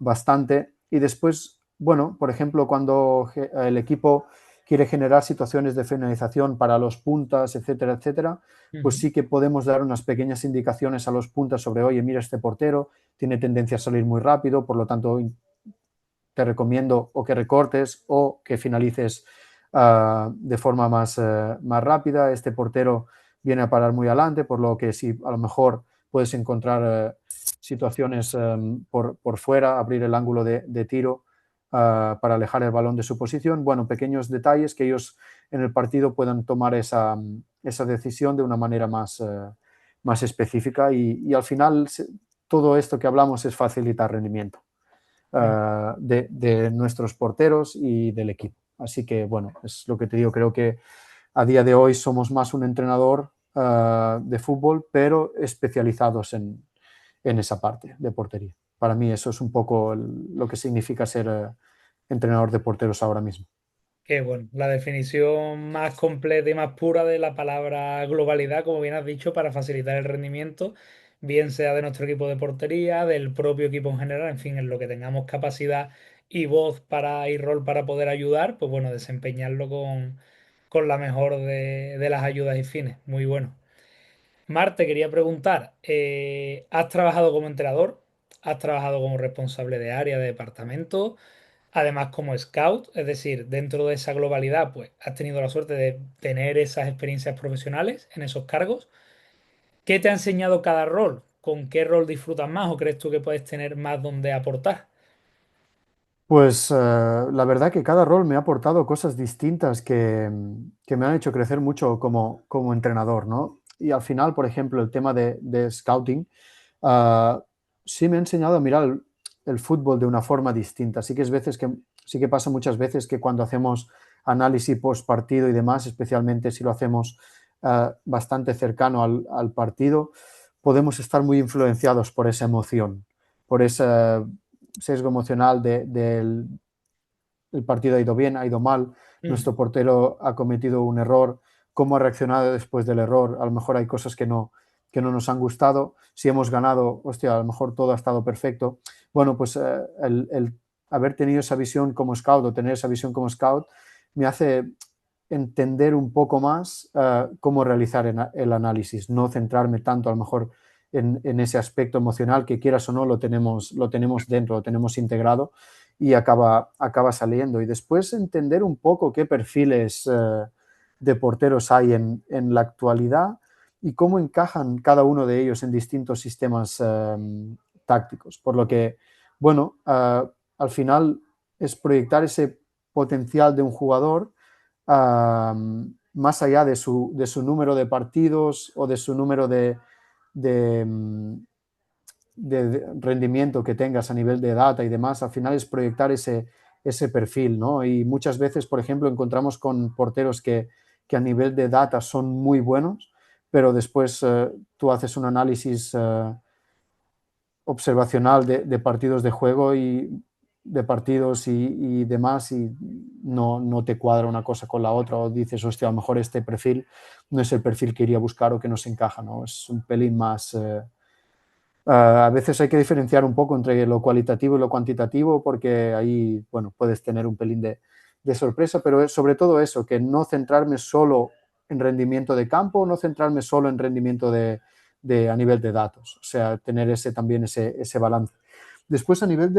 B: bastante. Y después, bueno, por ejemplo, cuando el equipo quiere generar situaciones de finalización para los puntas, etcétera, etcétera, pues
A: Ujú.
B: sí que podemos dar unas pequeñas indicaciones a los puntas sobre, oye, mira, este portero tiene tendencia a salir muy rápido, por lo tanto te recomiendo o que recortes o que finalices de forma más rápida. Este portero viene a parar muy adelante, por lo que si a lo mejor puedes encontrar situaciones por fuera, abrir el ángulo de tiro para alejar el balón de su posición. Bueno, pequeños detalles que ellos en el partido puedan tomar esa decisión de una manera más específica y al final todo esto que hablamos es facilitar rendimiento
A: Ujú.
B: de nuestros porteros y del equipo. Así que, bueno, es lo que te digo, creo que a día de hoy somos más un entrenador de fútbol, pero especializados en esa parte de portería. Para mí eso es un poco lo que significa ser entrenador de porteros ahora mismo.
A: Qué bueno, la definición más completa y más pura de la palabra globalidad, como bien has dicho, para facilitar el rendimiento, bien sea de nuestro equipo de portería, del propio equipo en general, en fin, en lo que tengamos capacidad y voz para y rol para poder ayudar, pues bueno, desempeñarlo con la mejor de las ayudas y fines. Muy bueno. Mar, te quería preguntar, ¿has trabajado como entrenador? ¿Has trabajado como responsable de área, de departamento? Además, como scout, es decir, dentro de esa globalidad, pues has tenido la suerte de tener esas experiencias profesionales en esos cargos. ¿Qué te ha enseñado cada rol? ¿Con qué rol disfrutas más o crees tú que puedes tener más donde aportar?
B: Pues la verdad que cada rol me ha aportado cosas distintas que me han hecho crecer mucho como entrenador, ¿no? y al final, por ejemplo, el tema de scouting, ah, sí me ha enseñado a mirar el fútbol de una forma distinta. Sí que pasa muchas veces que cuando hacemos análisis post partido y demás, especialmente si lo hacemos bastante cercano al partido, podemos estar muy influenciados por esa emoción, por ese sesgo emocional del el partido ha ido bien, ha ido mal,
A: Mm,
B: nuestro portero ha cometido un error, cómo ha reaccionado después del error, a lo mejor hay cosas que no nos han gustado, si hemos ganado, hostia, a lo mejor todo ha estado perfecto. Bueno, pues el haber tenido esa visión como scout o tener esa visión como scout me hace entender un poco más cómo realizar el análisis, no centrarme tanto a lo mejor en ese aspecto emocional que quieras o no lo tenemos dentro, lo tenemos integrado y acaba saliendo. Y después entender un poco qué perfiles de porteros hay la actualidad y cómo encajan cada uno de ellos en distintos sistemas tácticos. Por lo que, bueno, al final es proyectar ese potencial de un jugador más allá de su número de partidos o de su número de, de rendimiento que tengas a nivel de data y demás, al final es proyectar ese perfil, ¿no? Y muchas veces, por ejemplo, encontramos con porteros que a nivel de data son muy buenos, pero después tú haces un análisis observacional de partidos de juego y de partidos y demás y no te cuadra una cosa con la otra o dices, hostia, a lo mejor este perfil no es el perfil que iría a buscar o que nos encaja, ¿no? Es un pelín más... a veces hay que diferenciar un poco entre lo cualitativo y lo cuantitativo porque ahí, bueno, puedes tener un pelín de sorpresa, pero es sobre todo eso, que no centrarme solo en rendimiento de campo, no centrarme solo en rendimiento a nivel de datos, o sea, tener también ese balance. Después, a nivel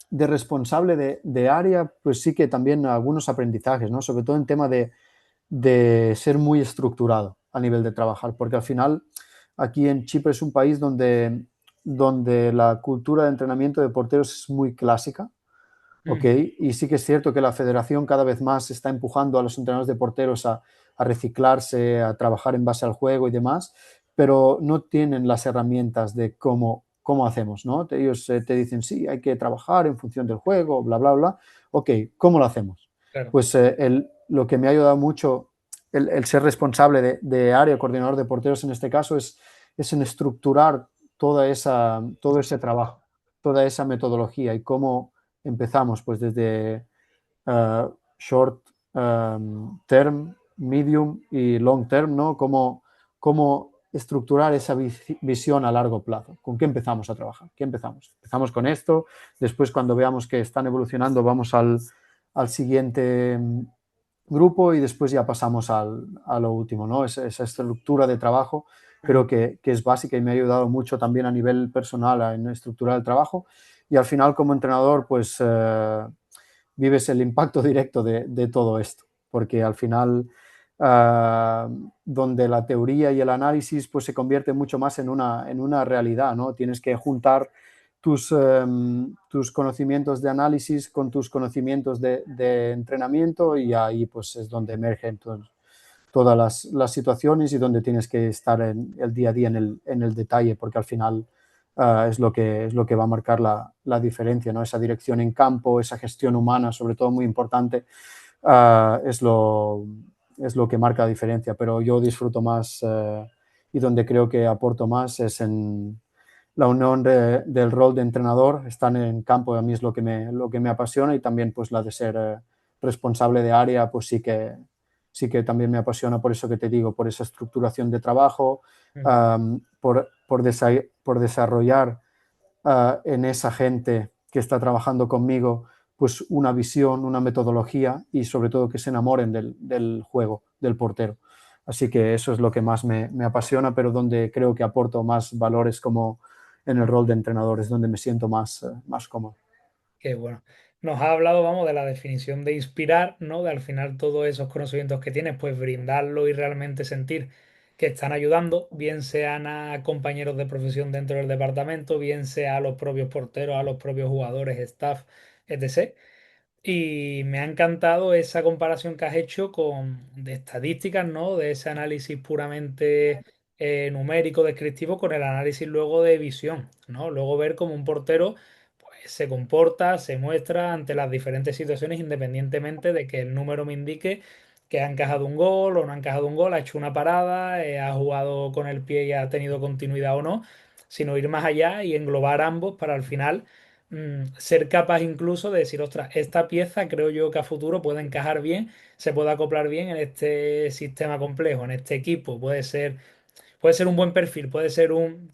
B: de responsable de área, pues sí que también algunos aprendizajes, ¿no? Sobre todo en tema de ser muy estructurado a nivel de trabajar, porque al final aquí en Chipre es un país donde la cultura de entrenamiento de porteros es muy clásica, ¿ok?
A: mm,
B: Y sí que es cierto que la federación cada vez más está empujando a los entrenadores de porteros a reciclarse, a trabajar en base al juego y demás, pero no tienen las herramientas de cómo hacemos, ¿no? Ellos te dicen, sí, hay que trabajar en función del juego, bla, bla, bla. Ok, ¿cómo lo hacemos?
A: claro.
B: Pues lo que me ha ayudado mucho el ser responsable de área, coordinador de porteros en este caso, es en estructurar todo ese trabajo, toda esa metodología y cómo empezamos pues desde short term, medium y long term, ¿no? Cómo estructurar esa visión a largo plazo. ¿Con qué empezamos a trabajar? ¿Qué empezamos? Empezamos con esto, después cuando veamos que están evolucionando vamos al siguiente grupo y después ya pasamos a lo último, ¿no? Esa estructura de trabajo creo
A: Mm,
B: que es básica y me ha ayudado mucho también a nivel personal en estructurar el trabajo y al final como entrenador pues vives el impacto directo de todo esto, porque al final donde la teoría y el análisis pues se convierte mucho más en una realidad, ¿no? Tienes que juntar tus conocimientos de análisis con tus conocimientos de entrenamiento y ahí pues es donde emergen todas las situaciones y donde tienes que estar en el día a día en el detalle, porque al final es lo que va a marcar la diferencia, ¿no? Esa dirección en campo, esa gestión humana, sobre todo muy importante, uh, es, lo, es lo que marca la diferencia. Pero yo disfruto más y donde creo que aporto más es en la unión del rol de entrenador, estar en campo a mí es lo que me apasiona y también pues la de ser responsable de área, pues sí que también me apasiona por eso que te digo, por esa estructuración de trabajo,
A: mm.
B: por desarrollar en esa gente que está trabajando conmigo pues una visión, una metodología y sobre todo que se enamoren del juego, del portero. Así que eso es lo que más me apasiona, pero donde creo que aporto más valores como en el rol de entrenador, es donde me siento más cómodo.
A: Qué bueno. Nos ha hablado, vamos, de la definición de inspirar, ¿no? De al final todos esos conocimientos que tienes, pues brindarlo y realmente sentir que están ayudando, bien sean a compañeros de profesión dentro del departamento, bien sea a los propios porteros, a los propios jugadores, staff, etc. Y me ha encantado esa comparación que has hecho con de estadísticas, ¿no? De ese análisis puramente numérico, descriptivo, con el análisis luego de visión, ¿no? Luego ver cómo un portero pues, se comporta, se muestra ante las diferentes situaciones, independientemente de que el número me indique que ha encajado un gol o no ha encajado un gol, ha hecho una parada, ha jugado con el pie y ha tenido continuidad o no, sino ir más allá y englobar ambos para al final ser capaz incluso de decir, ostras, esta pieza creo yo que a futuro puede encajar bien, se puede acoplar bien en este sistema complejo, en este equipo, puede ser un buen perfil, puede ser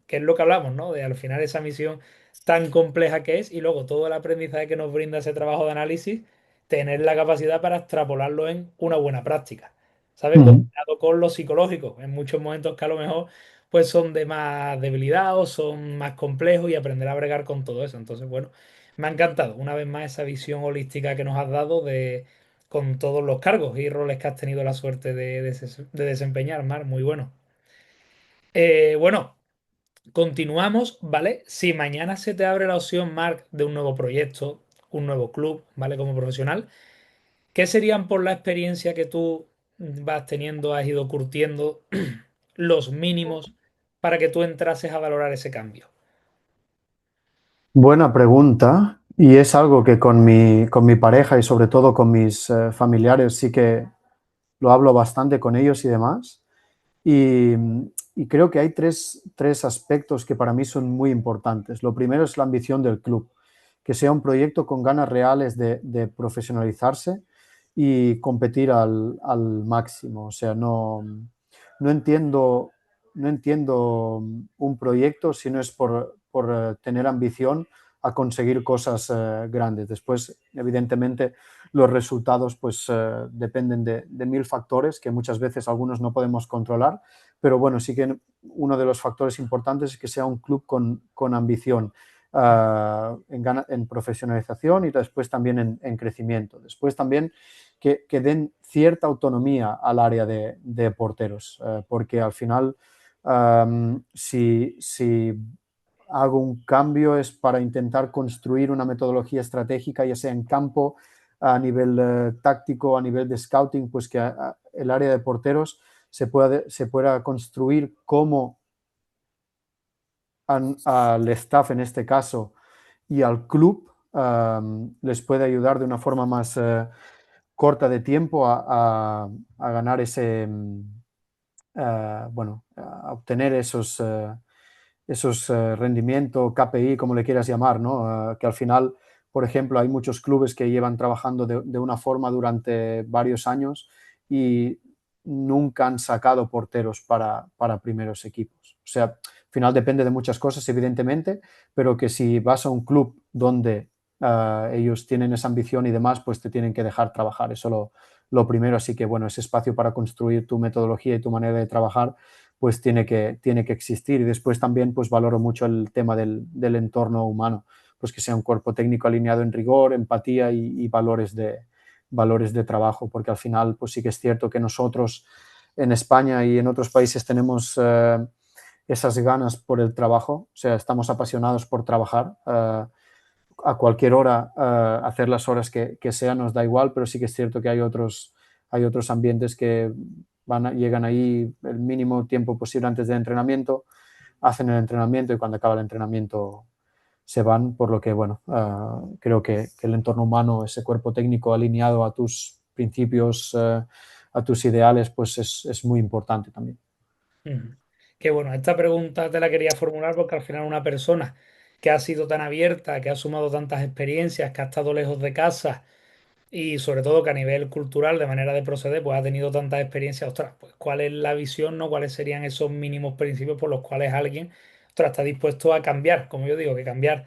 A: que es lo que hablamos, ¿no? De al final esa misión tan compleja que es y luego todo el aprendizaje que nos brinda ese trabajo de análisis, tener la capacidad para extrapolarlo en una buena práctica, ¿sabes?
B: Ujú.
A: Combinado con lo psicológico, en muchos momentos que a lo mejor pues son de más debilidad o son más complejos y aprender a bregar con todo eso. Entonces, bueno, me ha encantado una vez más esa visión holística que nos has dado con todos los cargos y roles que has tenido la suerte de desempeñar, Mar, muy bueno. Bueno, continuamos, ¿vale? Si mañana se te abre la opción, Mark, de un nuevo proyecto, un nuevo club, ¿vale? Como profesional, ¿qué serían por la experiencia que tú vas teniendo, has ido curtiendo, los mínimos para que tú entrases a valorar ese cambio?
B: Buena pregunta. Y es algo que con mi pareja y sobre todo con mis familiares sí que lo hablo bastante con ellos y demás. Y, y creo que hay tres aspectos que para mí son muy importantes. Lo primero es la ambición del club, que sea un proyecto con ganas reales de profesionalizarse y competir al máximo. O sea, no entiendo, no entiendo un proyecto si no es por tener ambición a conseguir cosas grandes. Después, evidentemente, los resultados pues dependen de mil factores que muchas veces algunos no podemos controlar, pero bueno, sí que uno de los factores importantes es que sea un club con ambición en profesionalización y después también en crecimiento. Después también que den cierta autonomía al área de porteros, porque al final si hago un cambio es para intentar construir una metodología estratégica, ya sea en campo, a nivel táctico, a nivel de scouting, pues que el área de porteros se pueda construir como al staff en este caso y al club les puede ayudar de una forma más corta de tiempo a ganar bueno, a obtener esos rendimientos, KPI, como le quieras llamar, ¿no? Que al final, por ejemplo, hay muchos clubes que llevan trabajando de una forma durante varios años y nunca han sacado porteros para primeros equipos. O sea, al final depende de muchas cosas, evidentemente, pero que si vas a un club donde ellos tienen esa ambición y demás, pues te tienen que dejar trabajar. Eso lo primero. Así que, bueno, ese espacio para construir tu metodología y tu manera de trabajar pues tiene que existir. Y después también pues valoro mucho el tema del entorno humano, pues que sea un cuerpo técnico alineado en rigor, empatía y valores de trabajo, porque al final pues sí que es cierto que nosotros en España y en otros países tenemos esas ganas por el trabajo, o sea, estamos apasionados por trabajar. A cualquier hora, hacer las horas que sea, nos da igual, pero sí que es cierto que hay otros ambientes que llegan ahí el mínimo tiempo posible antes del entrenamiento, hacen el entrenamiento y cuando acaba el entrenamiento se van, por lo que, bueno, creo que el entorno humano, ese cuerpo técnico alineado a tus principios, a tus ideales, pues es muy importante también.
A: Ujú. Que bueno, esta pregunta te la quería formular porque al final una persona que ha sido tan abierta, que ha sumado tantas experiencias, que ha estado lejos de casa y sobre todo que a nivel cultural, de manera de proceder, pues ha tenido tantas experiencias, ostras, pues cuál es la visión, ¿no? ¿Cuáles serían esos mínimos principios por los cuales alguien, ostras, está dispuesto a cambiar? Como yo digo, que cambiar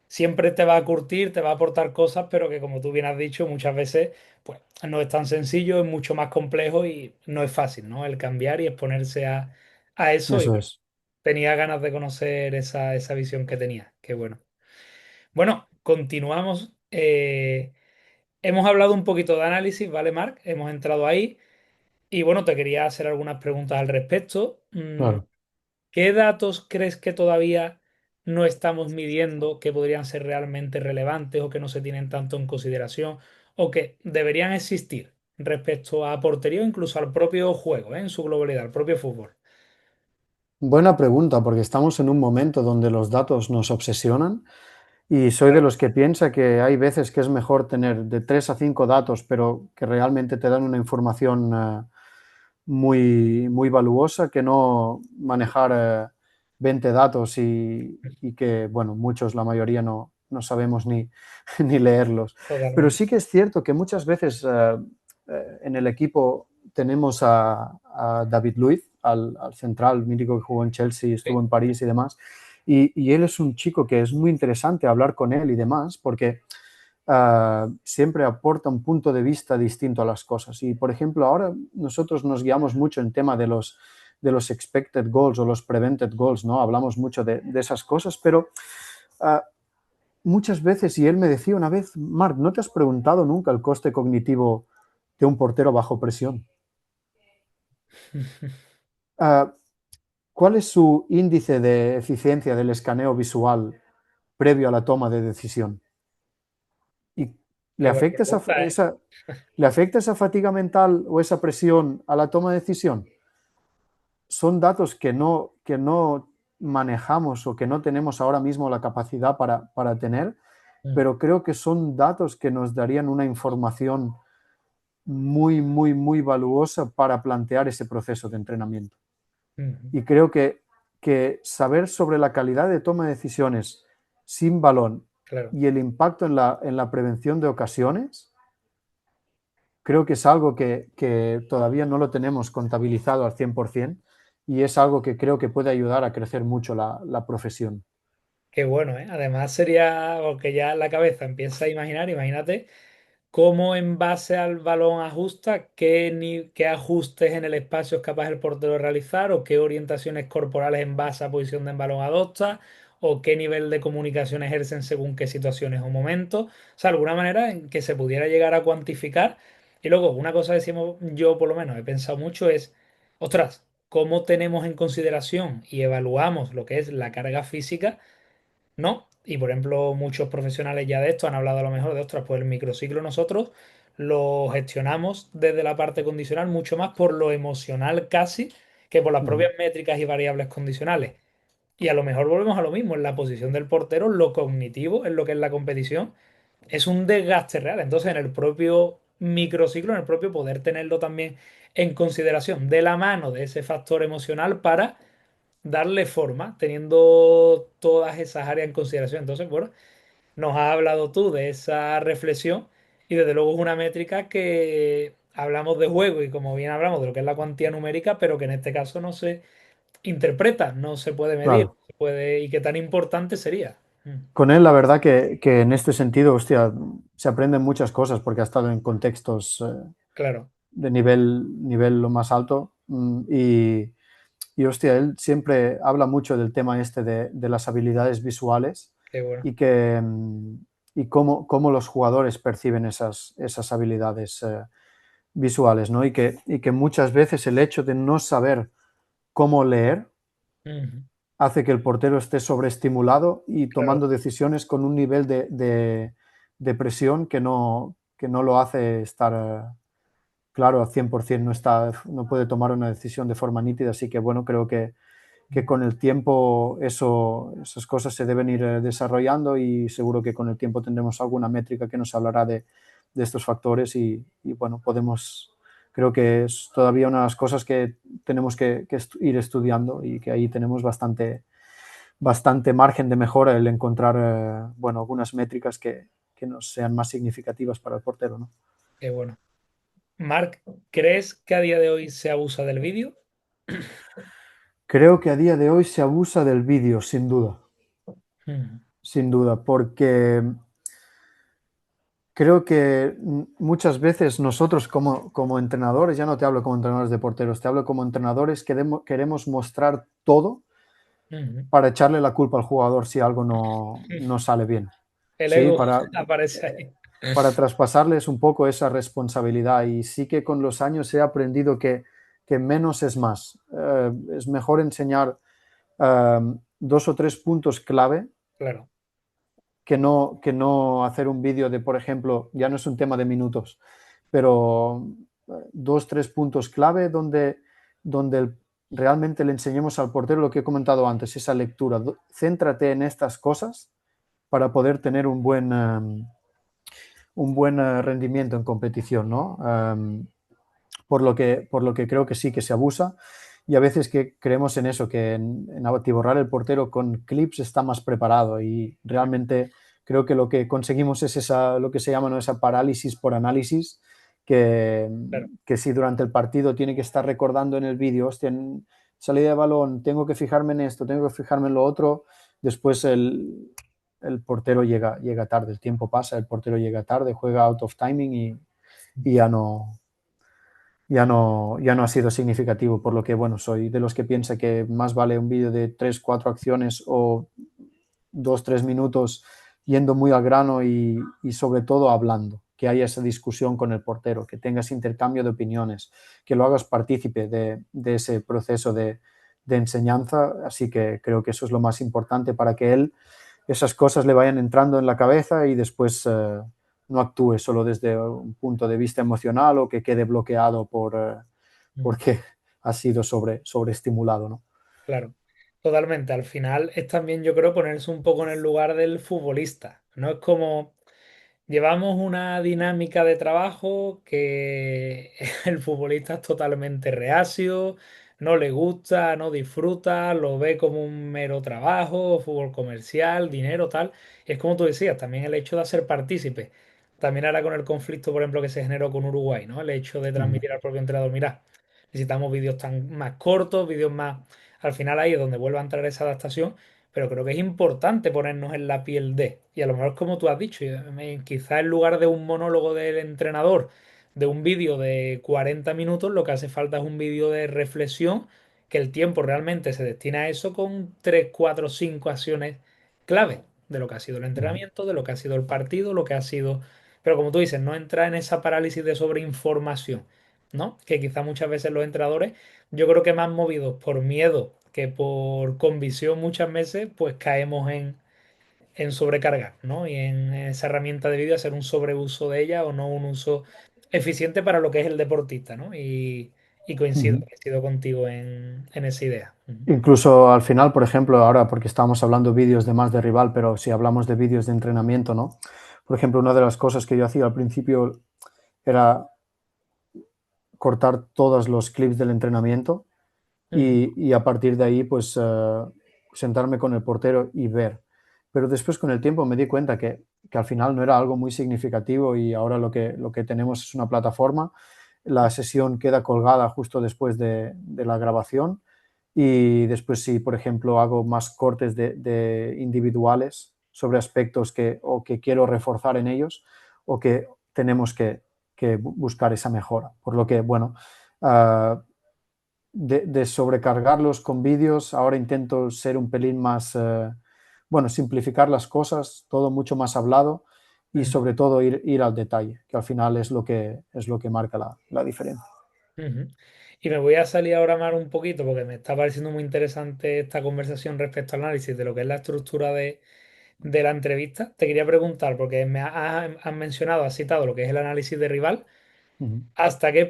A: siempre te va a curtir, te va a aportar cosas, pero que como tú bien has dicho, muchas veces pues no es tan sencillo, es mucho más complejo y no es fácil, ¿no? El cambiar y exponerse a eso y
B: Eso
A: bueno,
B: es.
A: tenía ganas de conocer esa visión que tenía, qué bueno. Bueno, continuamos. Hemos hablado un poquito de análisis, ¿vale, Marc? Hemos entrado ahí y bueno, te quería hacer algunas preguntas al respecto.
B: Claro.
A: ¿Qué datos crees que todavía no estamos midiendo que podrían ser realmente relevantes o que no se tienen tanto en consideración? o que deberían existir respecto a portería o incluso al propio juego, en su globalidad, al propio fútbol?
B: Buena pregunta, porque estamos en un momento donde los datos nos obsesionan y soy de
A: Claro,
B: los que piensa que hay veces que es mejor tener de 3 a 5 datos, pero que realmente te dan una información muy, muy valuosa, que no manejar 20 datos y que, bueno, muchos, la mayoría no sabemos ni, ni leerlos. Pero
A: totalmente.
B: sí que es cierto que muchas veces en el equipo tenemos a David Luiz, al central mítico que jugó en Chelsea, estuvo
A: Sí,
B: en París y demás, y él es un chico que es muy interesante hablar con él y demás, porque siempre aporta un punto de vista distinto a las cosas. Y, por ejemplo, ahora nosotros nos guiamos mucho en tema de los expected goals o los prevented goals, ¿no? Hablamos mucho de esas cosas, pero uh, muchas veces, y él me decía una vez, Marc, ¿no te has preguntado nunca el coste cognitivo de un portero bajo presión? Uh, ¿Cuál es su índice de eficiencia del escaneo visual previo a la toma de decisión? ¿Y le
A: qué buena
B: afecta
A: pregunta, ¿eh?
B: le afecta esa fatiga mental o esa presión a la toma de decisión? Son datos que no manejamos o que no tenemos ahora mismo la capacidad para tener,
A: Mm,
B: pero creo que son datos que nos darían una información muy, muy, muy valuosa para plantear ese proceso de entrenamiento.
A: mm,
B: Y creo que saber sobre la calidad de toma de decisiones sin balón
A: claro.
B: y el impacto en la prevención de ocasiones, creo que es algo que todavía no lo tenemos contabilizado al 100% y es algo que creo que puede ayudar a crecer mucho la profesión.
A: Qué bueno, ¿eh? Además sería, porque ya en la cabeza empieza a imaginar, imagínate cómo en base al balón ajusta, qué ajustes en el espacio es capaz el portero de realizar o qué orientaciones corporales en base a posición del balón adopta o qué nivel de comunicación ejercen según qué situaciones o momentos. O sea, alguna manera en que se pudiera llegar a cuantificar. Y luego, una cosa que decimos, yo por lo menos he pensado mucho es, ostras, ¿cómo tenemos en consideración y evaluamos lo que es la carga física? No, y por ejemplo, muchos profesionales ya de esto han hablado a lo mejor de, ostras, pues el microciclo nosotros lo gestionamos desde la parte condicional mucho más por lo emocional casi que por las
B: Uh -huh.
A: propias métricas y variables condicionales. Y a lo mejor volvemos a lo mismo, en la posición del portero, lo cognitivo, en lo que es la competición, es un desgaste real. Entonces, en el propio microciclo, en el propio poder tenerlo también en consideración de la mano de ese factor emocional para darle forma, teniendo todas esas áreas en consideración. Entonces, bueno, nos has hablado tú de esa reflexión y desde luego es una métrica que hablamos de juego y como bien hablamos de lo que es la cuantía numérica, pero que en este caso no se interpreta, no se puede medir,
B: Claro.
A: no se puede, y qué tan importante sería. Mm,
B: Con él, la verdad que en este sentido, hostia, se aprenden muchas cosas porque ha estado en contextos
A: claro,
B: de nivel lo más alto y, hostia, él siempre habla mucho del tema este de las habilidades visuales
A: qué bueno.
B: y que y cómo los jugadores perciben esas habilidades visuales, ¿no? Y que muchas veces el hecho de no saber cómo leer
A: Ujú,
B: hace que el portero esté sobreestimulado y
A: claro,
B: tomando decisiones con un nivel de presión que no lo hace estar claro al 100%, no puede tomar una decisión de forma nítida, así que bueno, creo que con el tiempo esas cosas se deben ir desarrollando y seguro que con el tiempo tendremos alguna métrica que nos hablará de estos factores y, bueno, creo que es todavía una de las cosas que tenemos que ir estudiando y que ahí tenemos bastante margen de mejora el encontrar, bueno, algunas métricas que nos sean más significativas para el portero, ¿no?
A: qué bueno. Marc, ¿crees que a día de hoy se abusa del vídeo?
B: Creo que a día de hoy se abusa del vídeo,
A: Ujú,
B: sin duda, porque creo que muchas veces nosotros como entrenadores, ya no te hablo como entrenadores de porteros, te hablo como entrenadores, queremos mostrar todo
A: ujú.
B: para echarle la culpa al jugador si algo no sale bien.
A: El
B: Sí,
A: ego aparece ahí.
B: para traspasarles un poco esa responsabilidad. Y sí que con los años he aprendido que menos es más. Es mejor enseñar dos o tres puntos clave
A: Claro.
B: que no hacer un vídeo de, por ejemplo, ya no es un tema de minutos, pero dos, tres puntos clave donde realmente le enseñemos al portero lo que he comentado antes, esa lectura. Céntrate en estas cosas para poder tener un buen rendimiento en competición, ¿no? Por lo que creo que sí que se abusa y a veces que creemos en eso, que en atiborrar el portero con clips está más preparado y realmente creo que lo que conseguimos es esa, lo que se llama, ¿no?, esa parálisis por análisis, que,
A: Claro.
B: que si durante el partido tiene que estar recordando en el vídeo, hostia, en salida de balón, tengo que fijarme en esto, tengo que fijarme en lo otro, después el portero llega tarde, el tiempo pasa, el portero llega tarde, juega out of timing y ya no ha sido significativo, por lo que, bueno, soy de los que piensa que más vale un vídeo de 3 4 acciones o 2 3 minutos yendo muy al grano y sobre todo hablando, que haya esa discusión con el portero, que tengas intercambio de opiniones, que lo hagas partícipe de ese proceso de enseñanza, así que creo que eso es lo más importante para que él esas cosas le vayan entrando en la cabeza y después no actúe solo desde un punto de vista emocional o que quede bloqueado
A: Mm.
B: porque ha sido sobreestimulado, ¿no?
A: Claro, totalmente. Al final es también, yo creo, ponerse un poco en el lugar del futbolista. No es como llevamos una dinámica de trabajo que el futbolista es totalmente reacio, no le gusta, no disfruta, lo ve como un mero trabajo, fútbol comercial, dinero, tal. Y es como tú decías, también el hecho de hacer partícipe. También ahora con el conflicto, por ejemplo, que se generó con Uruguay, ¿no? El hecho de
B: Uh -huh.
A: transmitir al propio entrenador, mira, necesitamos vídeos más cortos, vídeos más. Al final ahí es donde vuelve a entrar esa adaptación, pero creo que es importante ponernos en la piel de. Y a lo mejor, como tú has dicho, quizá en lugar de un monólogo del entrenador, de un vídeo de 40 minutos, lo que hace falta es un vídeo de reflexión, que el tiempo realmente se destina a eso con 3 4 5 acciones clave de lo que ha sido el
B: Uh -huh.
A: entrenamiento, de lo que ha sido el partido, lo que ha sido. Pero como tú dices, no entrar en esa parálisis de sobreinformación, ¿no? Que quizá muchas veces los entrenadores, yo creo que más movidos por miedo que por convicción muchas veces, pues caemos en sobrecargar, ¿no? Y en esa herramienta de vídeo hacer un sobreuso de ella o no un uso eficiente para lo que es el deportista, ¿no? Y
B: Uh
A: coincido,
B: -huh.
A: coincido contigo en esa idea. Ujú.
B: Incluso al final, por ejemplo, ahora porque estábamos hablando vídeos de más de rival, pero si hablamos de vídeos de entrenamiento, ¿no? Por ejemplo, una de las cosas que yo hacía al principio era cortar todos los clips del entrenamiento
A: Ujú.
B: y a partir de ahí, pues sentarme con el portero y ver. Pero después con el tiempo me di cuenta que al final no era algo muy significativo y ahora lo que tenemos es una plataforma. La sesión queda colgada justo después de la grabación y después si, por ejemplo, hago más cortes de individuales sobre aspectos o que quiero reforzar en ellos o que tenemos que buscar esa mejora. Por lo que, bueno, uh, de sobrecargarlos con vídeos. Ahora intento ser un pelín más, bueno, simplificar las cosas, todo mucho más hablado y
A: Ujú.
B: sobre todo ir al detalle, que al final es lo que marca la diferencia.
A: Ujú. Y me voy a salir ahora más un poquito porque me está pareciendo muy interesante esta conversación respecto al análisis de lo que es la estructura de la entrevista. Te quería preguntar, porque has mencionado, has citado lo que es el análisis de rival.
B: Uh -huh.
A: ¿Hasta qué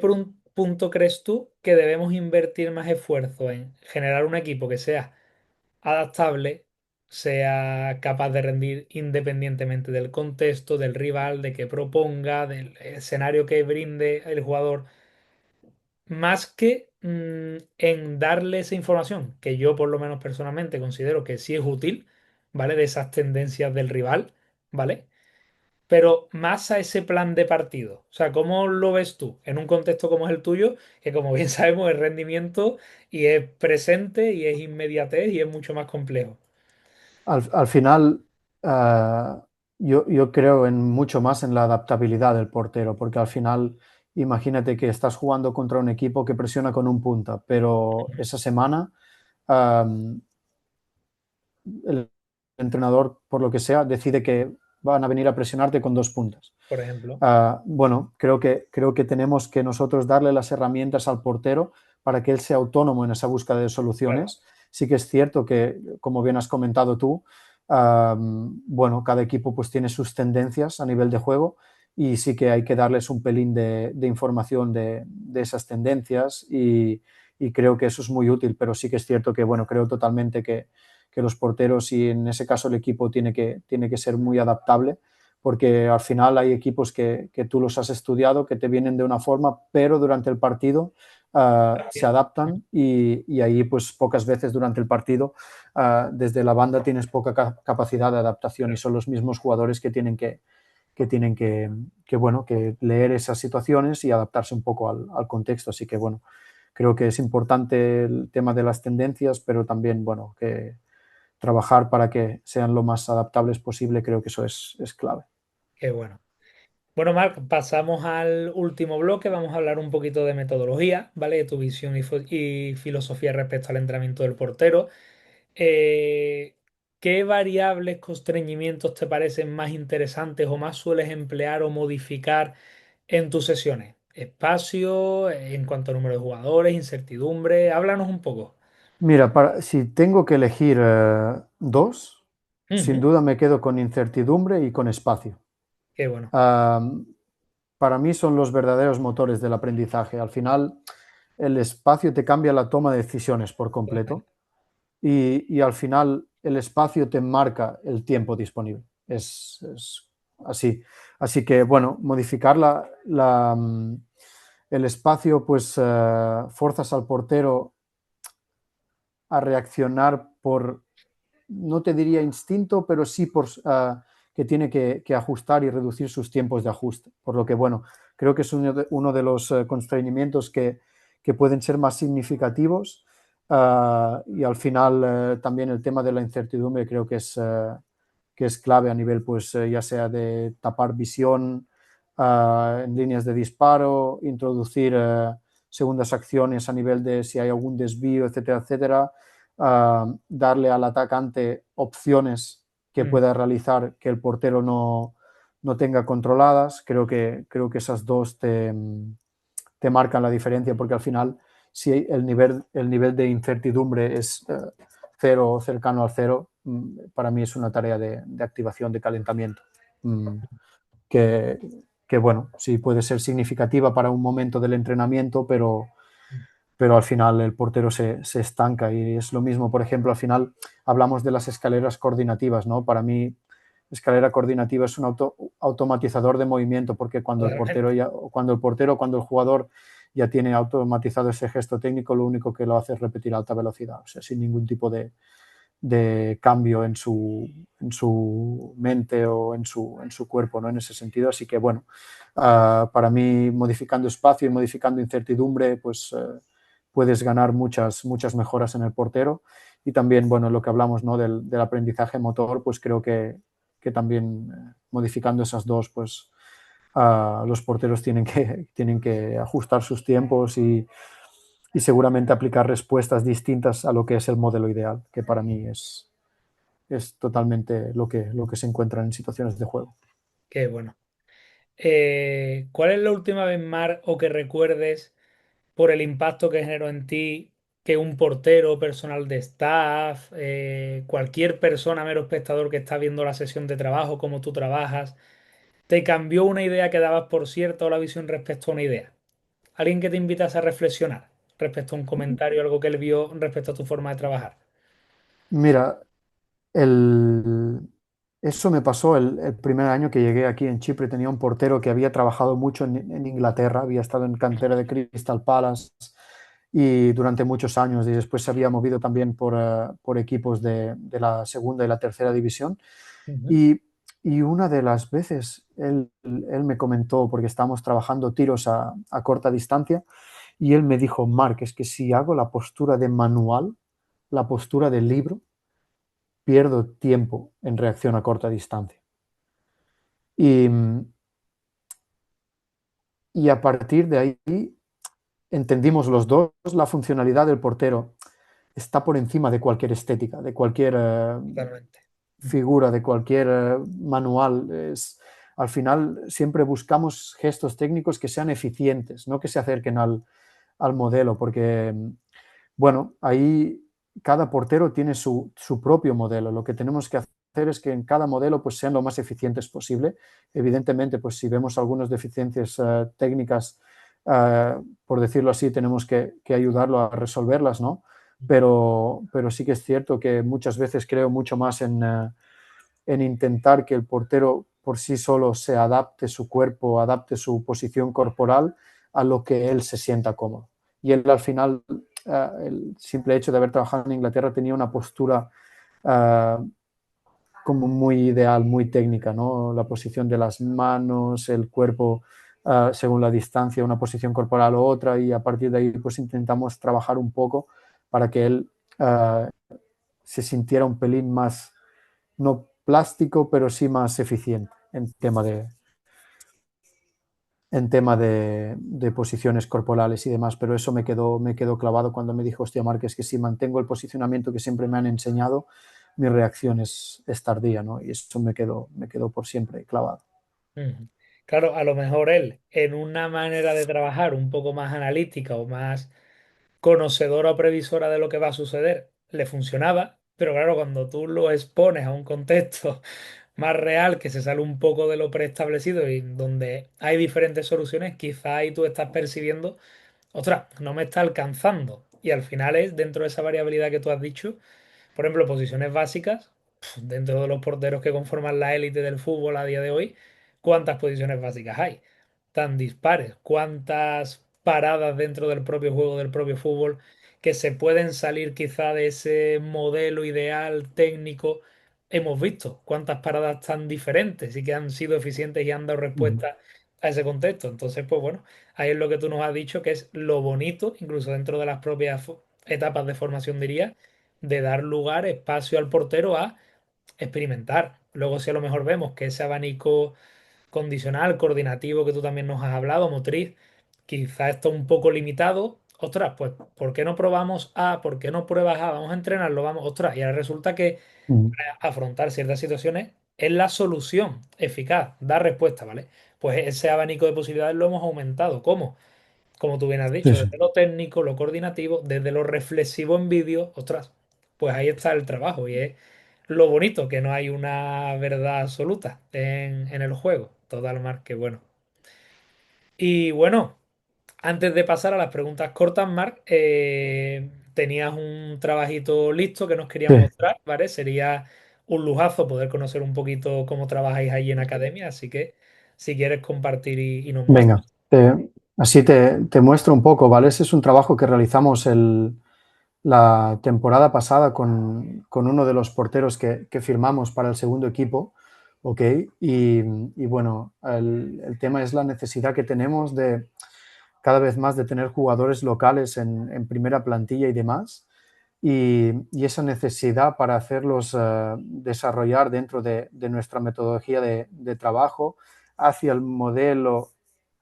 A: punto crees tú que debemos invertir más esfuerzo en generar un equipo que sea adaptable, sea capaz de rendir independientemente del contexto, del rival, de que proponga, del escenario que brinde el jugador, más que en darle esa información, que yo por lo menos personalmente considero que sí es útil, ¿vale? De esas tendencias del rival, ¿vale? Pero más a ese plan de partido. O sea, ¿cómo lo ves tú en un contexto como es el tuyo, que como bien sabemos es rendimiento y es presente y es inmediatez y es mucho más complejo?
B: Al final, yo creo en mucho más en la adaptabilidad del portero, porque al final, imagínate que estás jugando contra un equipo que presiona con un punta, pero esa semana um, el entrenador, por lo que sea, decide que van a venir a presionarte con dos puntas.
A: Por ejemplo.
B: Bueno, creo que tenemos que nosotros darle las herramientas al portero para que él sea autónomo en esa búsqueda de
A: Claro.
B: soluciones. Sí que es cierto que, como bien has comentado tú, Bueno, cada equipo pues tiene sus tendencias a nivel de juego y sí que hay que darles un pelín de información de esas tendencias y creo que eso es muy útil, pero sí que es cierto que, bueno, creo totalmente que los porteros y en ese caso el equipo tiene que ser muy adaptable porque al final hay equipos que tú los has estudiado, que te vienen de una forma, pero durante el partido se adaptan y ahí pues pocas veces durante el partido desde la banda tienes poca capacidad de adaptación y son los mismos jugadores que tienen bueno, que leer esas situaciones y adaptarse un poco al contexto. Así que bueno, creo que es importante el tema de las tendencias, pero también bueno, que trabajar para que sean lo más adaptables posible, creo que eso es clave.
A: Qué bueno. Bueno, Marc, pasamos al último bloque. Vamos a hablar un poquito de metodología, ¿vale? De tu visión y filosofía respecto al entrenamiento del portero. Eh, ¿Qué variables, constreñimientos te parecen más interesantes o más sueles emplear o modificar en tus sesiones? Espacio, en cuanto a número de jugadores, incertidumbre. Háblanos un poco.
B: Mira, si tengo que elegir dos, sin
A: Ujú.
B: duda me quedo con incertidumbre y con espacio.
A: Qué bueno.
B: Um, para mí son los verdaderos motores del aprendizaje. Al final, el espacio te cambia la toma de decisiones por completo y al final el espacio te marca el tiempo disponible. Es así. Así que, bueno, modificar el espacio, pues forzas al portero a reaccionar por, no te diría instinto, pero sí por que tiene que ajustar y reducir sus tiempos de ajuste. Por lo que, bueno, creo que es uno de los constreñimientos que pueden ser más significativos y al final también el tema de la incertidumbre creo que es clave a nivel, pues, ya sea de tapar visión en líneas de disparo, introducir segundas acciones a nivel de si hay algún desvío, etcétera, etcétera, darle al atacante opciones que
A: Mm.
B: pueda realizar que el portero no tenga controladas. Creo que esas dos te marcan la diferencia porque al final si el nivel de incertidumbre es cero o cercano al cero, para mí es una tarea de activación, de calentamiento, que, que, bueno, sí puede ser significativa para un momento del entrenamiento, pero al final el portero se estanca y es lo mismo, por ejemplo, al final hablamos de las escaleras coordinativas, ¿no? Para mí, escalera coordinativa es un automatizador de movimiento porque
A: Totalmente.
B: cuando el jugador ya tiene automatizado ese gesto técnico, lo único que lo hace es repetir a alta velocidad, o sea, sin ningún tipo de cambio en su mente o en su cuerpo, ¿no? En ese sentido. Así que, bueno, para mí, modificando espacio y modificando incertidumbre, pues puedes ganar muchas mejoras en el portero. Y también, bueno, lo que hablamos, ¿no? Del aprendizaje motor, pues creo que también modificando esas dos, pues los porteros tienen que ajustar sus tiempos y seguramente aplicar respuestas distintas a lo que es el modelo ideal, que para mí es totalmente lo que se encuentra en situaciones de juego.
A: Qué bueno. ¿Cuál es la última vez, Mar, o que recuerdes por el impacto que generó en ti que un portero, personal de staff, cualquier persona, mero espectador que está viendo la sesión de trabajo, cómo tú trabajas, te cambió una idea que dabas por cierta o la visión respecto a una idea? Alguien que te invitas a reflexionar respecto a un comentario, algo que él vio respecto a tu forma de trabajar.
B: Mira, el, eso me pasó el primer año que llegué aquí en Chipre. Tenía un portero que había trabajado mucho en Inglaterra, había estado en cantera de Crystal Palace y durante muchos años y después se había movido también por equipos de la segunda y la tercera división.
A: Ujú.
B: Y, y una de las veces él me comentó, porque estábamos trabajando tiros a corta distancia, y él me dijo, Mark, es que si hago la postura de manual, la postura del libro, pierdo tiempo en reacción a corta distancia. Y, y a partir de ahí entendimos los dos la funcionalidad del portero está por encima de cualquier estética, de cualquier
A: Totalmente.
B: figura, de cualquier manual. Al final siempre buscamos gestos técnicos que sean eficientes, no que se acerquen al modelo, porque, bueno, ahí cada portero tiene su propio modelo. Lo que tenemos que hacer hacer es que en cada modelo pues sean lo más eficientes posible. Evidentemente, pues si vemos algunas deficiencias técnicas, por decirlo así, tenemos que ayudarlo a resolverlas, ¿no? Pero sí que es cierto que muchas veces creo mucho más en intentar que el portero por sí solo se adapte su cuerpo, adapte su posición corporal a lo que él se sienta cómodo. Y él al final, el simple hecho de haber trabajado en Inglaterra tenía una postura como muy ideal, muy técnica, ¿no? La posición de las manos, el cuerpo según la distancia, una posición corporal u otra, y a partir de ahí pues intentamos trabajar un poco para que él uh, se sintiera un pelín más, no plástico, pero sí más eficiente en tema de posiciones corporales y demás, pero eso me quedó clavado cuando me dijo, hostia, Márquez, que si mantengo el posicionamiento que siempre me han enseñado, mi reacción es tardía, ¿no? Y eso me quedó por siempre clavado.
A: Ujú. Claro, a lo mejor él, en una manera de trabajar un poco más analítica o más conocedora o previsora de lo que va a suceder, le funcionaba, pero claro, cuando tú lo expones a un contexto más real, que se sale un poco de lo preestablecido y donde hay diferentes soluciones, quizá ahí tú estás percibiendo, ostras, no me está alcanzando. Y al final es dentro de esa variabilidad que tú has dicho, por ejemplo, posiciones básicas, dentro de los porteros que conforman la élite del fútbol a día de hoy, ¿cuántas posiciones básicas hay? Tan dispares, cuántas paradas dentro del propio juego, del propio fútbol, que se pueden salir quizá de ese modelo ideal técnico. Hemos visto cuántas paradas tan diferentes y que han sido eficientes y han dado
B: Ujú.
A: respuesta a ese contexto. Entonces, pues bueno, ahí es lo que tú nos has dicho, que es lo bonito, incluso dentro de las propias etapas de formación, diría, de dar lugar, espacio al portero a experimentar. Luego, si a lo mejor vemos que ese abanico condicional, coordinativo que tú también nos has hablado, motriz, quizá está un poco limitado. Ostras, pues, ¿por qué no probamos A? ¿Por qué no pruebas A? Vamos a entrenarlo, vamos. Ostras, y ahora resulta que
B: Ujú.
A: afrontar ciertas situaciones es la solución eficaz, da respuesta, ¿vale? Pues ese abanico de posibilidades lo hemos aumentado. ¿Cómo? Como tú bien has
B: Sí,
A: dicho,
B: sí.
A: desde lo técnico, lo coordinativo, desde lo reflexivo en vídeo, ostras, pues ahí está el trabajo y es lo bonito, que no hay una verdad absoluta en el juego, total más que bueno. Y bueno, antes de pasar a las preguntas cortas, Marc, tenías un trabajito listo que nos querías
B: Sí.
A: mostrar, ¿vale? Sería un lujazo poder conocer un poquito cómo trabajáis ahí en academia, así que si quieres compartir y nos
B: Venga,
A: muestras.
B: así te muestro un poco, ¿vale? Ese es un trabajo que realizamos la temporada pasada con uno de los porteros que firmamos para el segundo equipo, ¿ok? Y bueno, el tema es la necesidad que tenemos de cada vez más de tener jugadores locales en primera plantilla y demás, y esa necesidad para hacerlos desarrollar dentro de nuestra metodología de trabajo hacia el modelo,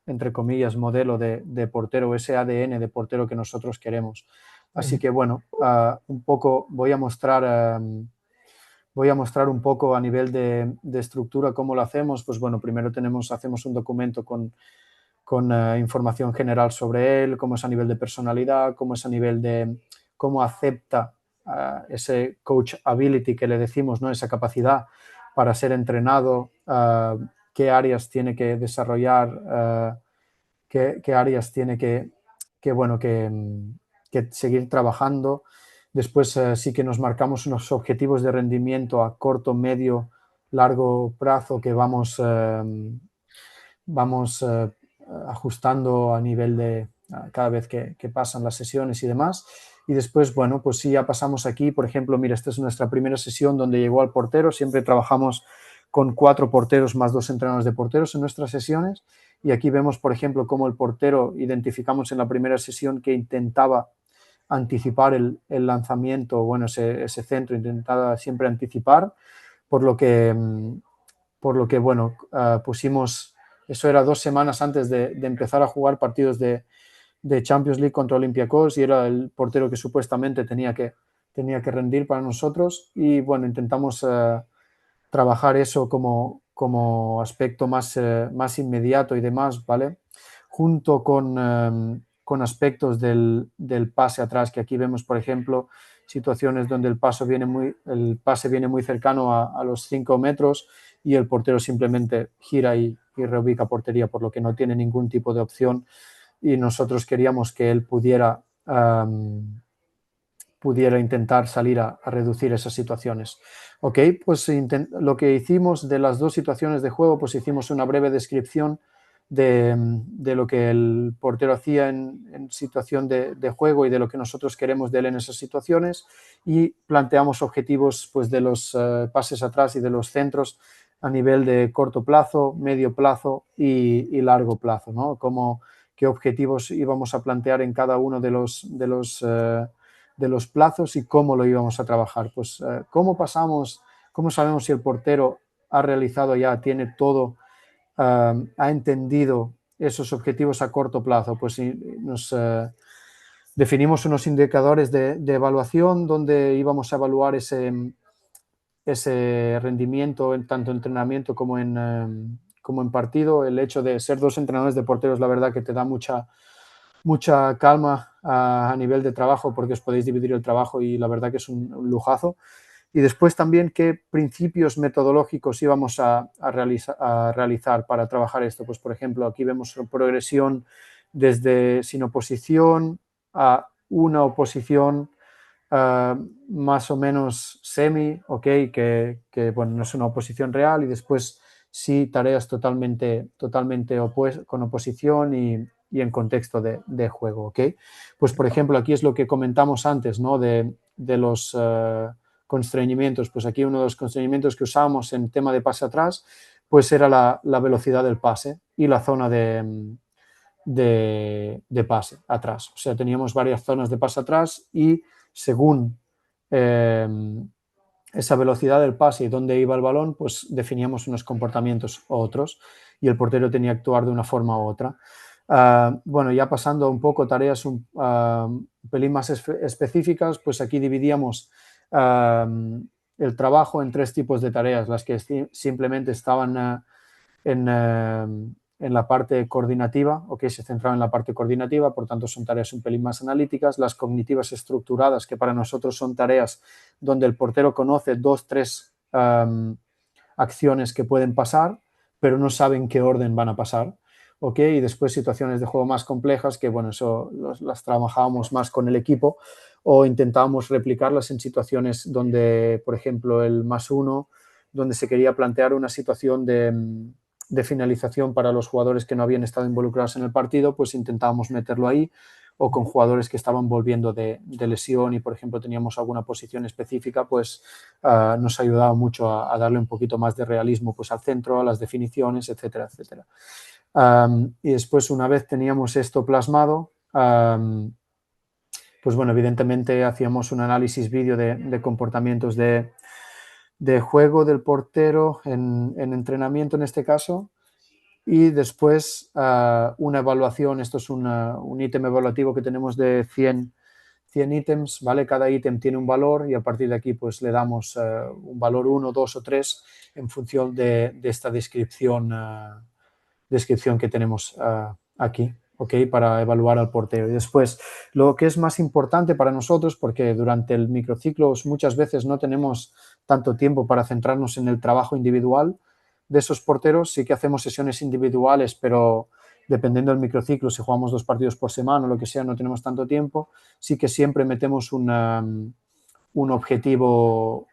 B: entre comillas, modelo de portero, ese ADN de portero que nosotros queremos. Así
A: Ujú,
B: que bueno, un poco voy a mostrar un poco a nivel de estructura cómo lo hacemos. Pues bueno, primero hacemos un documento con información general sobre él, cómo es a nivel de personalidad, cómo es a nivel de cómo acepta ese coach ability que le decimos, ¿no? Esa capacidad para ser entrenado, qué áreas tiene que desarrollar, qué áreas tiene bueno, que seguir trabajando. Después sí que nos marcamos unos objetivos de rendimiento a corto, medio, largo plazo que vamos ajustando a nivel de cada vez que pasan las sesiones y demás. Y después, bueno, pues sí, ya pasamos aquí, por ejemplo, mira, esta es nuestra primera sesión donde llegó al portero. Siempre trabajamos con 4 porteros más 2 entrenadores de porteros en nuestras sesiones. Y aquí vemos, por ejemplo, cómo el portero identificamos en la primera sesión que intentaba anticipar el lanzamiento, bueno, ese centro intentaba siempre anticipar, por lo que, bueno, pusimos, eso era 2 semanas antes de empezar a jugar partidos de Champions League contra Olympiacos, y era el portero que supuestamente tenía que rendir para nosotros. Y bueno, intentamos trabajar eso como aspecto más inmediato y demás, ¿vale? Junto con aspectos del pase atrás, que aquí vemos, por ejemplo, situaciones donde el pase viene muy cercano a los 5 metros y el portero simplemente gira y reubica portería, por lo que no tiene ningún tipo de opción y nosotros queríamos que él pudiera intentar salir a reducir esas situaciones. Ok, pues lo que hicimos de las dos situaciones de juego, pues hicimos una breve descripción de lo que el portero hacía en situación de juego y de lo que nosotros queremos de él en esas situaciones y planteamos objetivos pues, de los pases atrás y de los centros a nivel de corto plazo, medio plazo y largo plazo, ¿no? Qué objetivos íbamos a plantear en cada uno de los plazos y cómo lo íbamos a trabajar. Pues cómo sabemos si el portero ha realizado ya, tiene todo, ha entendido esos objetivos a corto plazo. Pues nos definimos unos indicadores de evaluación donde íbamos a evaluar ese rendimiento en tanto entrenamiento como en partido. El hecho de ser dos entrenadores de porteros, la verdad que te da mucha calma a nivel de trabajo porque os podéis dividir el trabajo y la verdad que es un lujazo. Y después también qué principios metodológicos íbamos a realizar para trabajar esto. Pues por ejemplo, aquí vemos progresión desde sin oposición a una oposición más o menos semi, ok, que bueno, no es una oposición real y después sí tareas totalmente con oposición y en contexto de juego, ok. Pues por ejemplo, aquí es lo que comentamos antes, ¿no? De los constreñimientos, pues aquí uno de los constreñimientos que usamos en tema de pase atrás, pues era la velocidad del pase y la zona de pase atrás. O sea, teníamos varias zonas de pase atrás y según eh, esa velocidad del pase y dónde iba el balón, pues definíamos unos comportamientos u otros y el portero tenía que actuar de una forma u otra. Bueno, ya pasando un poco tareas un pelín más específicas, pues aquí dividíamos el trabajo en tres tipos de tareas, las que simplemente estaban en la parte coordinativa, o que se centraba en la parte coordinativa, por tanto son tareas un pelín más analíticas, las cognitivas estructuradas, que para nosotros son tareas donde el portero conoce dos, tres acciones que pueden pasar, pero no saben qué orden van a pasar. ¿Ok? Y después situaciones de juego más complejas que, bueno, eso las trabajábamos más con el equipo o intentábamos replicarlas en situaciones donde, por ejemplo, el más uno, donde se quería plantear una situación de finalización para los jugadores que no habían estado involucrados en el partido, pues intentábamos meterlo ahí o con jugadores que estaban volviendo de lesión y, por ejemplo, teníamos alguna posición específica, pues nos ayudaba mucho a darle un poquito más de realismo pues, al centro, a las definiciones, etcétera, etcétera. Y después, una vez teníamos esto plasmado, pues bueno, evidentemente hacíamos un análisis vídeo de comportamientos de juego del portero en entrenamiento en este caso, y después una evaluación, esto es un ítem evaluativo que tenemos de 100 ítems, ¿vale? Cada ítem tiene un valor y a partir de aquí pues le damos un valor 1, 2 o 3 en función de esta descripción que tenemos aquí, ¿ok? Para evaluar al portero. Y después, lo que es más importante para nosotros, porque durante el microciclo muchas veces no tenemos tanto tiempo para centrarnos en el trabajo individual de esos porteros, sí que hacemos sesiones individuales, pero dependiendo del microciclo, si jugamos 2 partidos por semana o lo que sea, no tenemos tanto tiempo, sí que siempre metemos un objetivo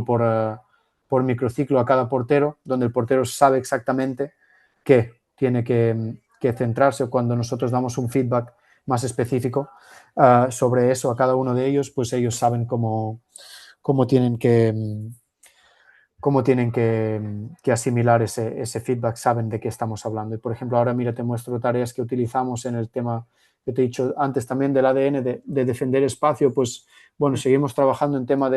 B: por microciclo a cada portero, donde el portero sabe exactamente qué tiene que centrarse, o cuando nosotros damos un feedback más específico sobre eso a cada uno de ellos, pues ellos saben cómo tienen que asimilar ese feedback, saben de qué estamos hablando. Y por ejemplo, ahora mira, te muestro tareas que utilizamos en el tema que te he dicho antes también del ADN, de defender espacio, pues bueno, seguimos trabajando en tema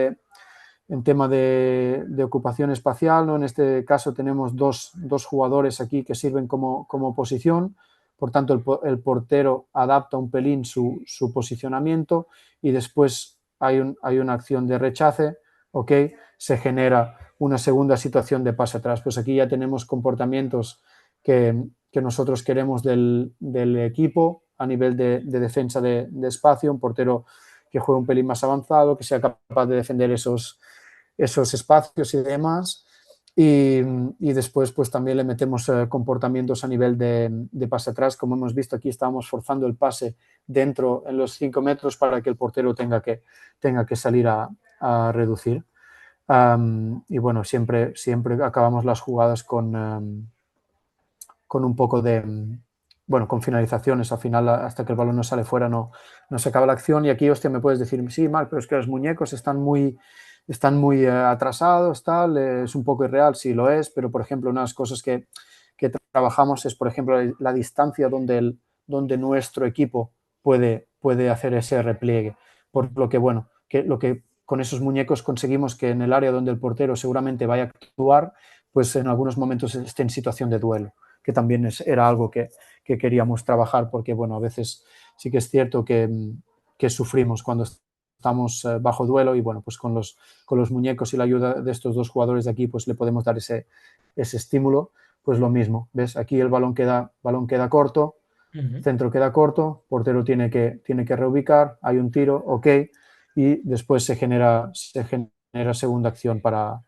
B: de ocupación espacial, ¿no? En este caso tenemos dos jugadores aquí que sirven como posición, por tanto el portero adapta un pelín su posicionamiento y después hay una acción de rechace, ¿ok? Se genera una segunda situación de pase atrás. Pues aquí ya tenemos comportamientos que nosotros queremos del equipo a nivel de defensa de espacio, un portero que juegue un pelín más avanzado, que sea capaz de defender esos espacios y demás. Y después pues también le metemos comportamientos a nivel de pase atrás. Como hemos visto aquí, estábamos forzando el pase dentro en los 5 metros para que el portero tenga que salir a reducir. Y bueno, siempre acabamos las jugadas con un poco bueno, con finalizaciones. Al final, hasta que el balón no sale fuera, no se acaba la acción. Y aquí, hostia, me puedes decir, sí, Marc, pero es que los muñecos están muy atrasados, tal, es un poco irreal, sí lo es, pero por ejemplo, una de las cosas que trabajamos es, por ejemplo, la distancia donde nuestro equipo puede hacer ese repliegue. Por lo que, bueno, lo que con esos muñecos conseguimos que en el área donde el portero seguramente vaya a actuar, pues en algunos momentos esté en situación de duelo, que también era algo que queríamos trabajar, porque, bueno, a veces sí que es cierto que sufrimos cuando estamos bajo duelo y, bueno, pues con los muñecos y la ayuda de estos dos jugadores de aquí, pues le podemos dar ese estímulo. Pues lo mismo, ¿ves? Aquí el balón queda corto,
A: Ujú.
B: centro queda corto, portero tiene que reubicar, hay un tiro, ok, y después se genera segunda acción para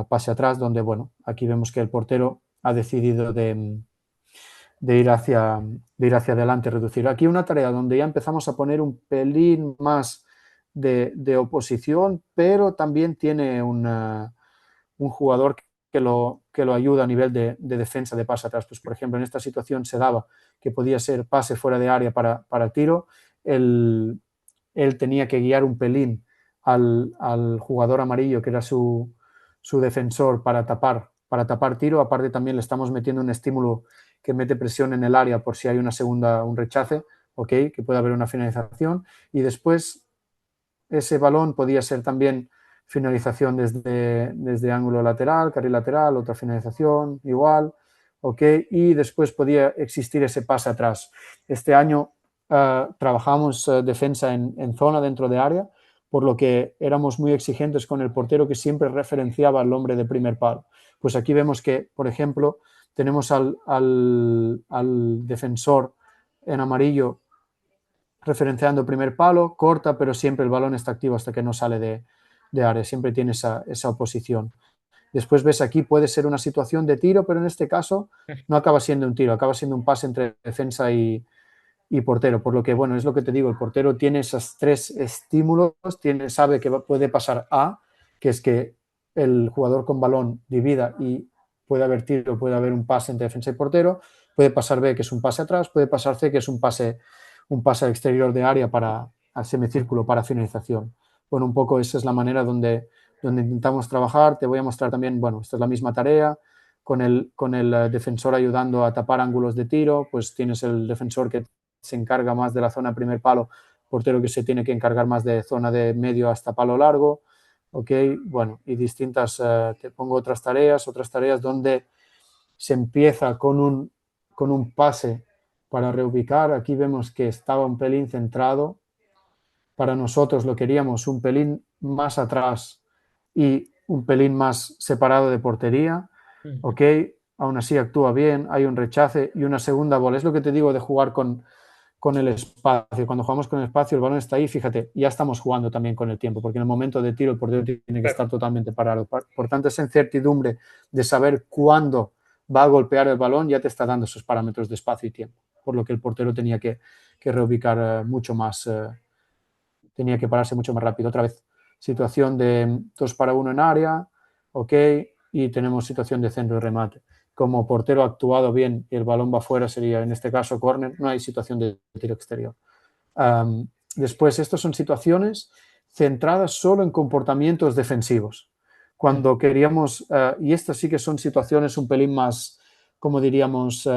B: pase atrás, donde, bueno, aquí vemos que el portero ha decidido de ir hacia, de ir hacia adelante, reducir. Aquí una tarea donde ya empezamos a poner un pelín más de oposición, pero también tiene un jugador que lo ayuda a nivel de defensa de pase atrás. Pues, por ejemplo, en esta situación se daba que podía ser pase fuera de área para tiro. Él tenía que guiar un pelín al jugador amarillo, que era su defensor, para tapar tiro. Aparte, también le estamos metiendo un estímulo que mete presión en el área por si hay un rechace, ok, que puede haber una finalización. Y después ese balón podía ser también finalización desde ángulo lateral, carril lateral, otra finalización igual, ok, y después podía existir ese pase atrás. Este año trabajamos defensa en zona dentro de área, por lo que éramos muy exigentes con el portero, que siempre referenciaba al hombre de primer palo. Pues aquí vemos que, por ejemplo, tenemos al defensor en amarillo referenciando primer palo, corta, pero siempre el balón está activo hasta que no sale de área, siempre tiene esa oposición. Después ves aquí, puede ser una situación de tiro, pero en este caso no acaba siendo un tiro, acaba siendo un pase entre defensa y portero, por lo que, bueno, es lo que te digo, el portero tiene esos tres estímulos, sabe que puede pasar A, que es que el jugador con balón divida y puede haber tiro, puede haber un pase entre defensa y portero, puede pasar B, que es un pase atrás, puede pasar C, que es un pase al exterior de área al semicírculo para finalización. Bueno, un poco esa es la manera donde intentamos trabajar. Te voy a mostrar también, bueno, esta es la misma tarea, con el defensor ayudando a tapar ángulos de tiro, pues tienes el defensor que se encarga más de la zona primer palo, portero que se tiene que encargar más de zona de medio hasta palo largo, ok, bueno, y te pongo otras tareas donde se empieza con un pase para reubicar. Aquí vemos que estaba un pelín centrado. Para nosotros lo queríamos un pelín más atrás y un pelín más separado de portería.
A: Ujú.
B: Ok, aún así actúa bien, hay un rechace y una segunda bola. Es lo que te digo de jugar con el espacio. Cuando jugamos con el espacio, el balón está ahí, fíjate, ya estamos jugando también con el tiempo, porque en el momento de tiro el portero tiene que
A: Claro.
B: estar totalmente parado. Por tanto, esa incertidumbre de saber cuándo va a golpear el balón ya te está dando esos parámetros de espacio y tiempo, por lo que el portero tenía que reubicar mucho más, tenía que pararse mucho más rápido. Otra vez, situación de 2 para 1 en área, ok, y tenemos situación de centro y remate. Como portero ha actuado bien y el balón va fuera, sería en este caso córner, no hay situación de tiro exterior. Después, estas son situaciones centradas solo en comportamientos defensivos.
A: Ujú.
B: Cuando queríamos, y estas sí que son situaciones un pelín más, como diríamos,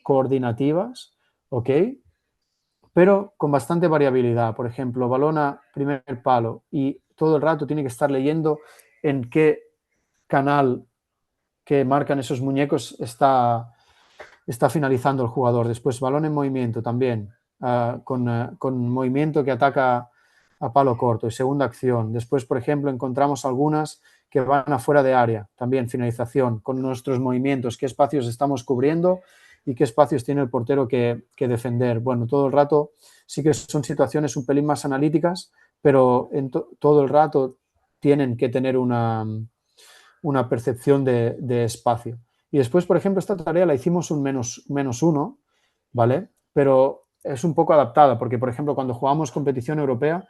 B: coordinativas, ¿ok? Pero con bastante variabilidad. Por ejemplo, balón a primer palo y todo el rato tiene que estar leyendo en qué canal que marcan esos muñecos está finalizando el jugador. Después, balón en movimiento también, con movimiento que ataca a palo corto y segunda acción. Después, por ejemplo, encontramos algunas que van afuera de área, también finalización, con nuestros movimientos, qué espacios estamos cubriendo y qué espacios tiene el portero que defender. Bueno, todo el rato sí que son situaciones un pelín más analíticas, pero todo el rato tienen que tener una percepción de espacio. Y después, por ejemplo, esta tarea la hicimos un menos uno, ¿vale? Pero es un poco adaptada, porque, por ejemplo, cuando jugamos competición europea,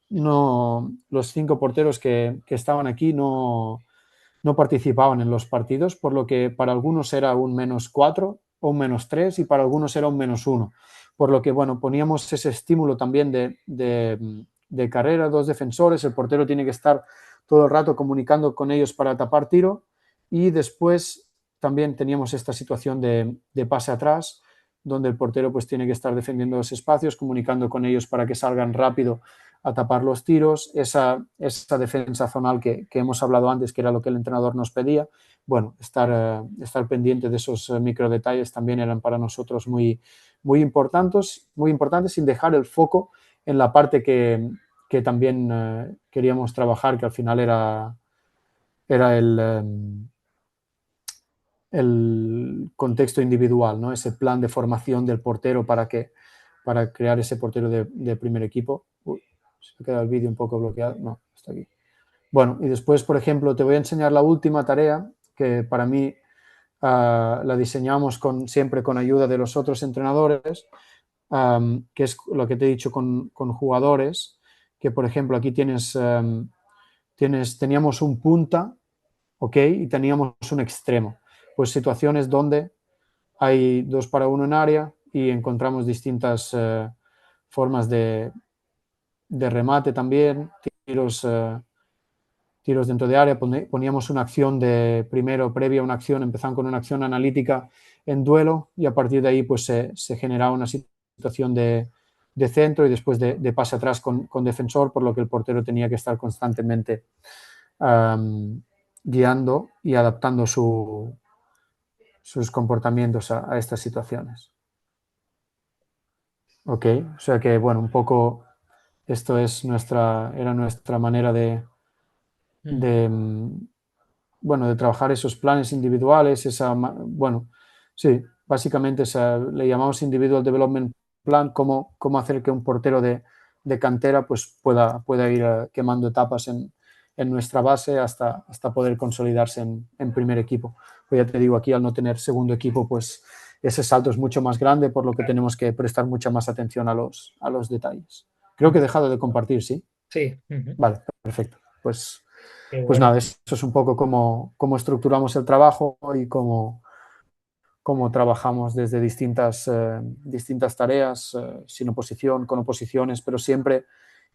B: los 5 porteros que estaban aquí no participaban en los partidos, por lo que para algunos era un -4 o un -3 y para algunos era un -1. Por lo que, bueno, poníamos ese estímulo también de carrera, 2 defensores, el portero tiene que estar todo el rato comunicando con ellos para tapar tiro y después también teníamos esta situación de pase atrás, donde el portero pues tiene que estar defendiendo los espacios, comunicando con ellos para que salgan rápido a tapar los tiros, esa defensa zonal que hemos hablado antes, que era lo que el entrenador nos pedía. Bueno, estar pendiente de esos micro detalles también eran para nosotros muy importantes, sin dejar el foco en la parte que también queríamos trabajar, que al final era el contexto individual, ¿no? Ese plan de formación del portero para crear ese portero de primer equipo. Uy, se me queda el vídeo un poco bloqueado. No, está aquí. Bueno, y después, por ejemplo, te voy a enseñar la última tarea que para mí la diseñamos siempre con ayuda de los otros entrenadores, que es lo que te he dicho con jugadores, que por ejemplo aquí teníamos un punta, ¿ok? Y teníamos un extremo. Pues situaciones donde hay 2 para 1 en área y encontramos distintas formas de remate también, tiros dentro de área, poníamos una acción primero previa a una acción, empezaban con una acción analítica en duelo y a partir de ahí pues se generaba una situación de centro y después de pase atrás con defensor, por lo que el portero tenía que estar constantemente guiando y adaptando sus comportamientos a estas situaciones. Ok, o sea que bueno, un poco esto era nuestra manera
A: Ujú.
B: de, bueno, de trabajar esos planes individuales, bueno, sí, básicamente le llamamos Individual Development Plan, cómo hacer que un portero de cantera pues pueda ir quemando etapas en nuestra base hasta poder consolidarse en primer equipo. Pues ya te digo, aquí al no tener segundo equipo, pues ese salto es mucho más grande, por lo que
A: Claro.
B: tenemos que prestar mucha más atención a los detalles. Creo que he dejado de compartir, ¿sí?
A: Sí, ujú.
B: Vale, perfecto.
A: Qué
B: Pues
A: bueno.
B: nada, eso es un poco cómo estructuramos el trabajo y cómo trabajamos desde distintas tareas, sin oposición, con oposiciones, pero siempre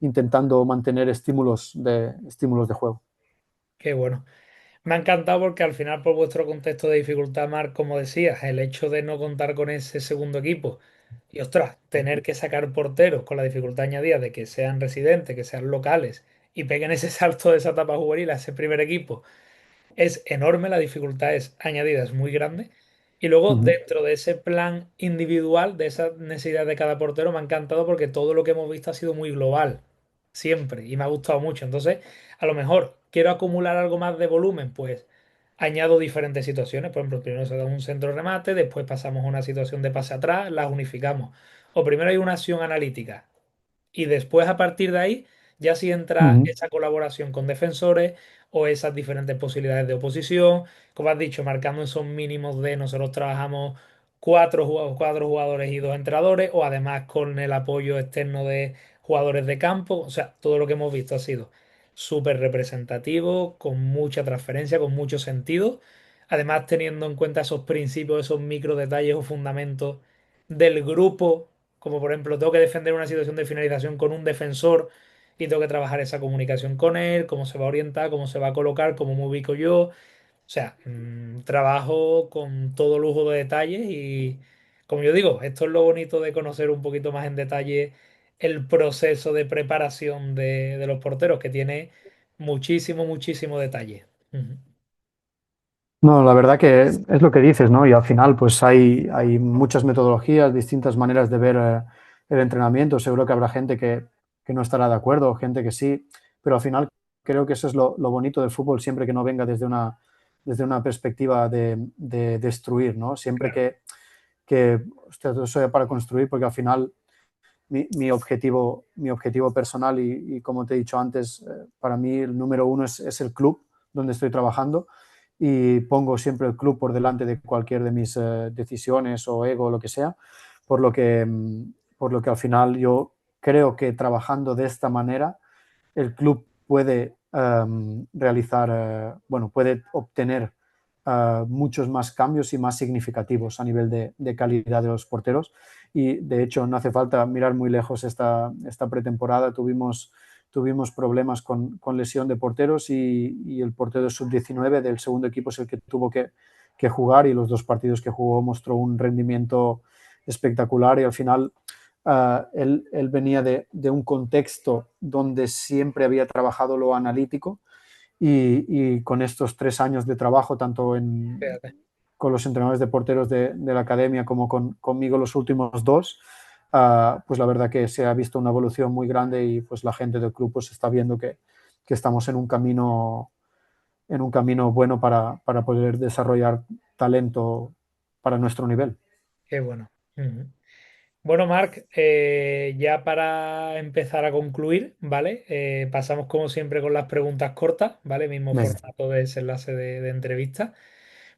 B: intentando mantener estímulos de juego.
A: Qué bueno. Me ha encantado porque al final, por vuestro contexto de dificultad, Marc, como decías, el hecho de no contar con ese segundo equipo y, ostras, tener que sacar porteros con la dificultad añadida de que sean residentes, que sean locales y peguen ese salto de esa etapa juvenil a ese primer equipo es enorme, la dificultad es añadida, es muy grande. Y luego,
B: Ujú.
A: dentro de ese plan individual, de esa necesidad de cada portero, me ha encantado porque todo lo que hemos visto ha sido muy global, siempre, y me ha gustado mucho. Entonces, a lo mejor quiero acumular algo más de volumen, pues añado diferentes situaciones. Por ejemplo, primero se da un centro remate, después pasamos a una situación de pase atrás, las unificamos. O primero hay una acción analítica y después, a partir de ahí, ya si entra
B: Ujú.
A: esa colaboración con defensores o esas diferentes posibilidades de oposición, como has dicho, marcando esos mínimos de nosotros trabajamos cuatro jugadores y 2 entrenadores, o además con el apoyo externo de jugadores de campo. O sea, todo lo que hemos visto ha sido súper representativo, con mucha transferencia, con mucho sentido. Además, teniendo en cuenta esos principios, esos micro detalles o fundamentos del grupo, como por ejemplo, tengo que defender una situación de finalización con un defensor y tengo que trabajar esa comunicación con él, cómo se va a orientar, cómo se va a colocar, cómo me ubico yo. O sea, trabajo con todo lujo de detalles y, como yo digo, esto es lo bonito de conocer un poquito más en detalle el proceso de preparación de los porteros, que tiene muchísimo, muchísimo detalle. Ujú.
B: No, la verdad que es lo que dices, ¿no? Y al final, pues hay muchas metodologías, distintas maneras de ver el entrenamiento. Seguro que habrá gente que no estará de acuerdo, gente que sí, pero al final creo que eso es lo bonito del fútbol, siempre que no venga desde una perspectiva de destruir, ¿no? Siempre
A: Claro.
B: que hostia, todo eso era para construir, porque al final mi objetivo personal y, como te he dicho antes, para mí el número uno es el club donde estoy trabajando y pongo siempre el club por delante de cualquier de mis decisiones o ego o lo que sea, por lo que, por lo que al final yo creo que trabajando de esta manera el club puede realizar, bueno, puede obtener muchos más cambios y más significativos a nivel de calidad de los porteros. Y de hecho, no hace falta mirar muy lejos esta pretemporada. Tuvimos problemas con lesión de porteros y el portero sub-19 del segundo equipo es el que tuvo que jugar y los dos partidos que jugó mostró un rendimiento espectacular y al final él venía de un contexto donde siempre había trabajado lo analítico y con estos 3 años de trabajo, tanto
A: Fíjate,
B: con los entrenadores de porteros de la academia como conmigo los últimos dos, pues la verdad que se ha visto una evolución muy grande y pues la gente del club pues está viendo que estamos en un camino bueno para poder desarrollar talento para nuestro nivel.
A: qué bueno. Ujú. Bueno, Marc, ya para empezar a concluir, ¿vale? Pasamos como siempre con las preguntas cortas, ¿vale? Mismo
B: Venga.
A: formato de ese enlace de entrevista.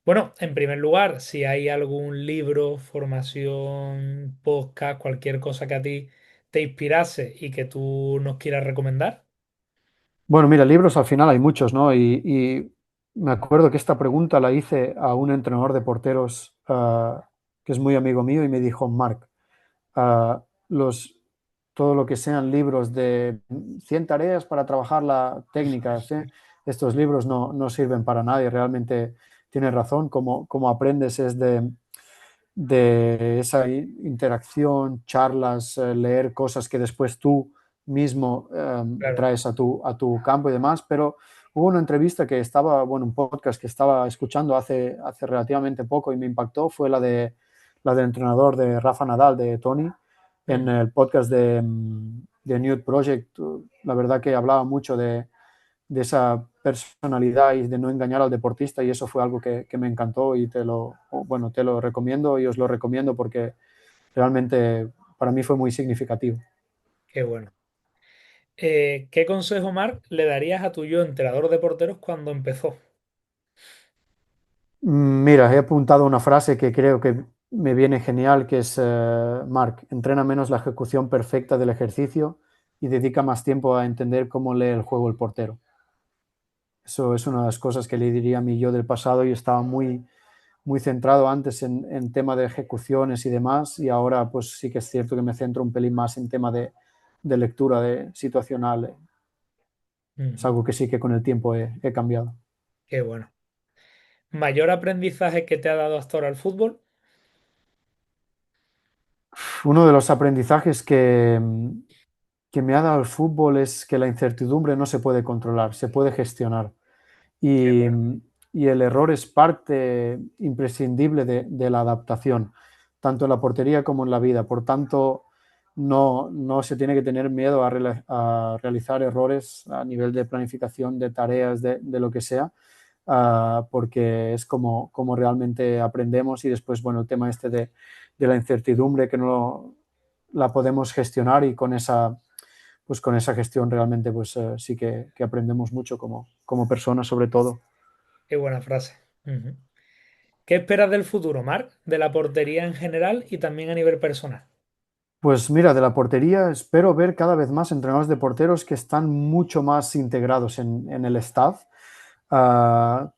A: Bueno, en primer lugar, si hay algún libro, formación, podcast, cualquier cosa que a ti te inspirase y que tú nos quieras recomendar.
B: Bueno, mira, libros al final hay muchos, ¿no? Y me acuerdo que esta pregunta la hice a un entrenador de porteros que es muy amigo mío y me dijo, Marc, ah, los, todo lo que sean libros de 100 tareas para trabajar la técnica, ¿sí? Estos libros no sirven para nadie, realmente tienes razón, como aprendes es de esa interacción, charlas, leer cosas que después tú mismo
A: Claro.
B: traes a tu campo y demás, pero hubo una entrevista que estaba, bueno, un podcast que estaba escuchando hace relativamente poco y me impactó, fue la del entrenador de Rafa Nadal, de Tony, en
A: Mm,
B: el podcast de Nude Project. La verdad que hablaba mucho de esa personalidad y de no engañar al deportista y eso fue algo que me encantó y bueno, te lo recomiendo y os lo recomiendo porque realmente para mí fue muy significativo.
A: qué bueno. ¿Qué consejo, Marc, le darías a tu yo entrenador de porteros cuando empezó?
B: Mira, he apuntado una frase que creo que me viene genial, que es, Marc, entrena menos la ejecución perfecta del ejercicio y dedica más tiempo a entender cómo lee el juego el portero. Eso es una de las cosas que le diría a mi yo del pasado y estaba muy centrado antes en tema de ejecuciones y demás, y ahora pues sí que es cierto que me centro un pelín más en tema de lectura de situacional. Es
A: Ujú,
B: algo que sí que con el tiempo he cambiado.
A: qué bueno. ¿Mayor aprendizaje que te ha dado hasta ahora el fútbol?
B: Uno de los aprendizajes que me ha dado el fútbol es que la incertidumbre no se puede controlar, se puede gestionar.
A: Qué
B: Y,
A: bueno.
B: y el error es parte imprescindible de la adaptación, tanto en la portería como en la vida. Por tanto, no se tiene que tener miedo a realizar errores a nivel de planificación de tareas, de lo que sea, porque es como realmente aprendemos y después, bueno, el tema este de la incertidumbre que no la podemos gestionar y pues con esa gestión realmente pues sí que aprendemos mucho como personas sobre todo.
A: Qué buena frase. Ujú. ¿Qué esperas del futuro, Marc? De la portería en general y también a nivel personal.
B: Pues mira, de la portería espero ver cada vez más entrenadores de porteros que están mucho más integrados en el staff ah,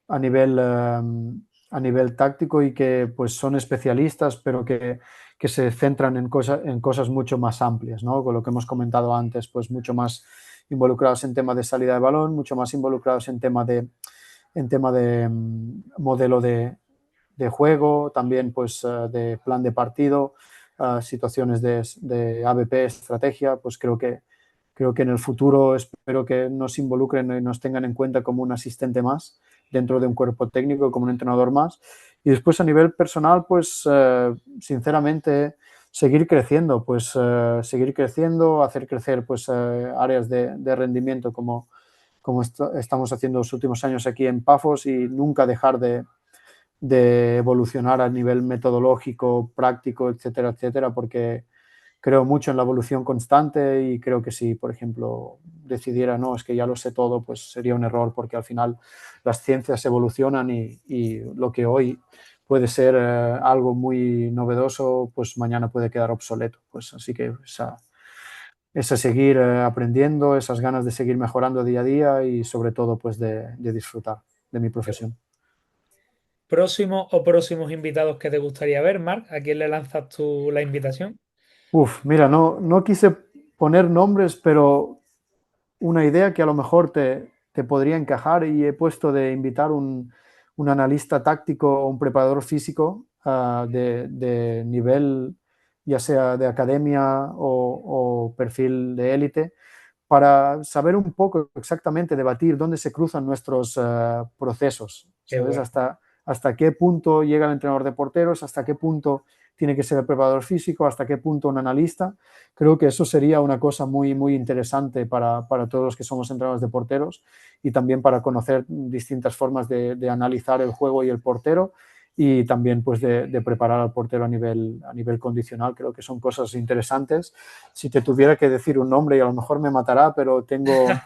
B: a nivel, a nivel táctico y que pues son especialistas, pero que se centran en cosas mucho más amplias, ¿no? Con lo que hemos comentado antes, pues mucho más involucrados en tema de salida de balón, mucho más involucrados en tema de modelo de juego, también pues de plan de partido, situaciones de ABP, estrategia, pues creo que en el futuro espero que nos involucren y nos tengan en cuenta como un asistente más dentro de un cuerpo técnico, como un entrenador más. Y después a nivel personal, pues sinceramente seguir creciendo, pues seguir creciendo, hacer crecer pues áreas de rendimiento como estamos haciendo los últimos años aquí en Pafos y nunca dejar de evolucionar a nivel metodológico, práctico, etcétera, etcétera, porque creo mucho en la evolución constante y creo que si, por ejemplo, decidiera, no, es que ya lo sé todo, pues sería un error porque al final las ciencias evolucionan y lo que hoy puede ser algo muy novedoso, pues mañana puede quedar obsoleto. Pues así que esa seguir aprendiendo, esas ganas de seguir mejorando día a día y sobre todo pues de disfrutar de mi profesión.
A: ¿Próximos o próximos invitados que te gustaría ver, Marc? ¿A quién le lanzas tú la invitación?
B: Uf, mira, no quise poner nombres, pero una idea que a lo mejor te podría encajar y he puesto de invitar un analista táctico o un preparador físico de nivel, ya sea de academia o perfil de élite, para saber un poco exactamente, debatir dónde se cruzan nuestros procesos,
A: Qué
B: ¿sabes?
A: bueno.
B: Hasta qué punto llega el entrenador de porteros, hasta qué punto tiene que ser el preparador físico, hasta qué punto un analista. Creo que eso sería una cosa muy, muy interesante para todos los que somos entrenadores de porteros y también para conocer distintas formas de analizar el juego y el portero y también pues de preparar al portero a nivel condicional. Creo que son cosas interesantes. Si te tuviera que decir un nombre y a lo mejor me matará, pero tengo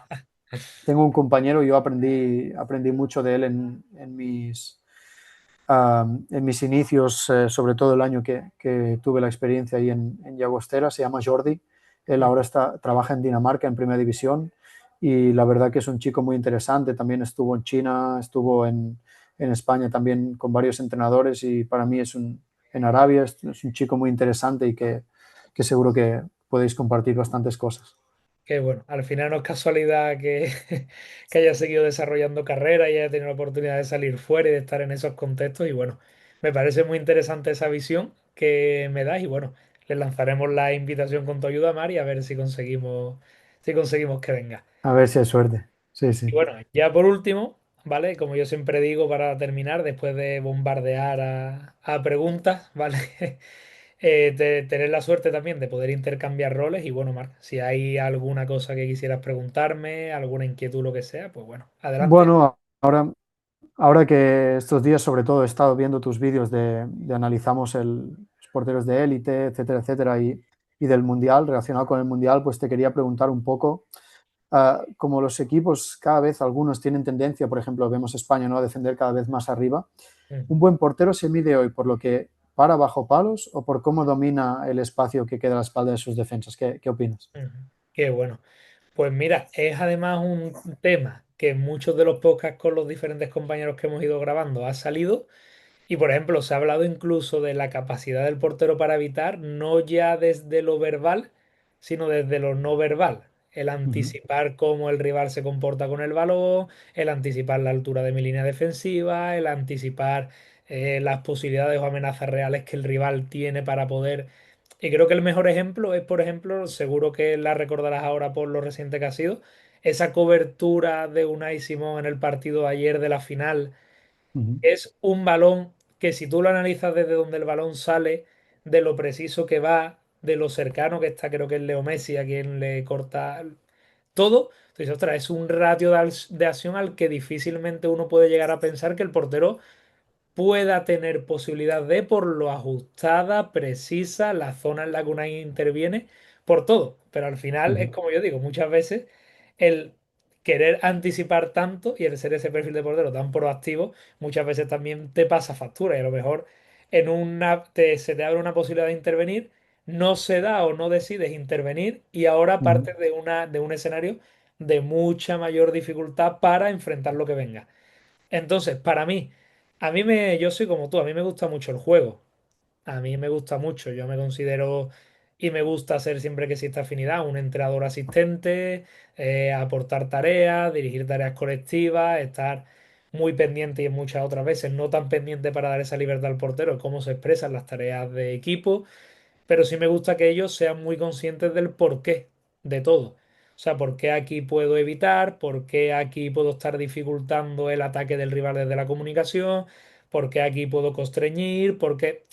B: un compañero, yo aprendí mucho de él en mis inicios, sobre todo el año que tuve la experiencia ahí en Llagostera, se llama Jordi. Él ahora trabaja en Dinamarca en Primera División y la verdad que es un chico muy interesante. También estuvo en China, estuvo en España también con varios entrenadores y para mí en Arabia es un chico muy interesante y que seguro que podéis compartir bastantes cosas.
A: Qué bueno. Al final no es casualidad que, que haya seguido desarrollando carrera y haya tenido la oportunidad de salir fuera y de estar en esos contextos. Y bueno, me parece muy interesante esa visión que me das. Y bueno, le lanzaremos la invitación con tu ayuda, Mari, a ver si conseguimos que venga.
B: A ver si hay suerte. Sí,
A: Y
B: sí.
A: bueno, ya por último, ¿vale? Como yo siempre digo para terminar, después de bombardear a preguntas, ¿vale? De tener la suerte también de poder intercambiar roles y bueno, Marc, si hay alguna cosa que quisieras preguntarme, alguna inquietud, lo que sea, pues bueno, adelante.
B: Bueno, ahora que estos días sobre todo he estado viendo tus vídeos de analizamos los porteros de élite, etcétera, etcétera, y del Mundial, relacionado con el Mundial, pues te quería preguntar un poco, como los equipos cada vez algunos tienen tendencia, por ejemplo, vemos España, ¿no?, a defender cada vez más arriba.
A: Ujú,
B: ¿Un buen portero se mide hoy por lo que para bajo palos o por cómo domina el espacio que queda a la espalda de sus defensas? ¿Qué opinas?
A: ujú. Qué bueno. Pues mira, es además un tema que en muchos de los podcasts con los diferentes compañeros que hemos ido grabando ha salido. Y por ejemplo, se ha hablado incluso de la capacidad del portero para evitar, no ya desde lo verbal, sino desde lo no verbal. El
B: Ujú,
A: anticipar cómo el rival se comporta con el balón, el anticipar la altura de mi línea defensiva, el anticipar las posibilidades o amenazas reales que el rival tiene para poder. Y creo que el mejor ejemplo es, por ejemplo, seguro que la recordarás ahora por lo reciente que ha sido, esa cobertura de Unai Simón en el partido de ayer de la final
B: ujú,
A: es un balón que si tú lo analizas desde donde el balón sale, de lo preciso que va, de lo cercano que está, creo que es Leo Messi, a quien le corta todo, tú dices, ostras, es un ratio de acción al que difícilmente uno puede llegar a pensar que el portero pueda tener posibilidad de, por lo ajustada, precisa, la zona en la que una interviene, por todo. Pero al final es
B: ujú,
A: como yo digo, muchas veces el querer anticipar tanto y el ser ese perfil de portero tan proactivo, muchas veces también te pasa factura y a lo mejor se te abre una posibilidad de intervenir, no se da o no decides intervenir y ahora
B: ujú,
A: partes de un escenario de mucha mayor dificultad para enfrentar lo que venga. Entonces, para mí, yo soy como tú, a mí me gusta mucho el juego. A mí me gusta mucho, yo me considero y me gusta ser siempre que exista afinidad, un entrenador asistente, aportar tareas, dirigir tareas colectivas, estar muy pendiente y en muchas otras veces no tan pendiente para dar esa libertad al portero, cómo se expresan las tareas de equipo, pero sí me gusta que ellos sean muy conscientes del porqué de todo. O sea, por qué aquí puedo evitar, por qué aquí puedo estar dificultando el ataque del rival desde la comunicación, por qué aquí puedo constreñir, por qué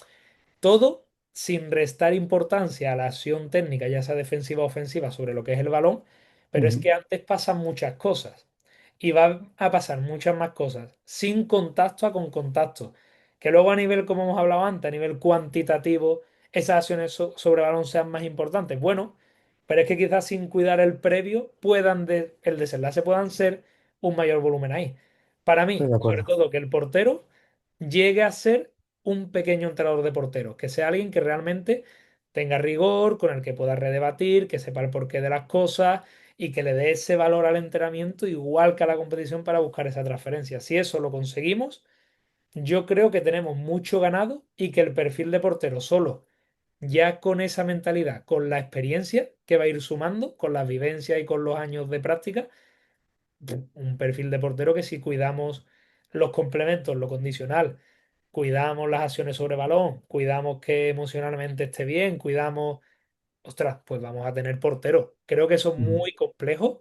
A: todo sin restar importancia a la acción técnica, ya sea defensiva o ofensiva, sobre lo que es el balón, pero es
B: ujú,
A: que antes pasan muchas cosas y va a pasar muchas más cosas sin contacto a con contacto, Que luego a nivel, como hemos hablado antes, a nivel cuantitativo, esas acciones sobre balón sean más importantes. Bueno, pero es que quizás sin cuidar el previo el desenlace puedan ser un mayor volumen ahí. Para
B: Estoy
A: mí,
B: de
A: sobre
B: acuerdo.
A: todo, que el portero llegue a ser un pequeño entrenador de porteros, que sea alguien que realmente tenga rigor, con el que pueda redebatir, que sepa el porqué de las cosas y que le dé ese valor al entrenamiento igual que a la competición para buscar esa transferencia. Si eso lo conseguimos, yo creo que tenemos mucho ganado y que el perfil de portero solo, ya con esa mentalidad, con la experiencia que va a ir sumando, con las vivencias y con los años de práctica, un perfil de portero que si cuidamos los complementos, lo condicional, cuidamos las acciones sobre balón, cuidamos que emocionalmente esté bien, cuidamos, ostras, pues vamos a tener porteros. Creo que eso es
B: Ujú.
A: muy complejo,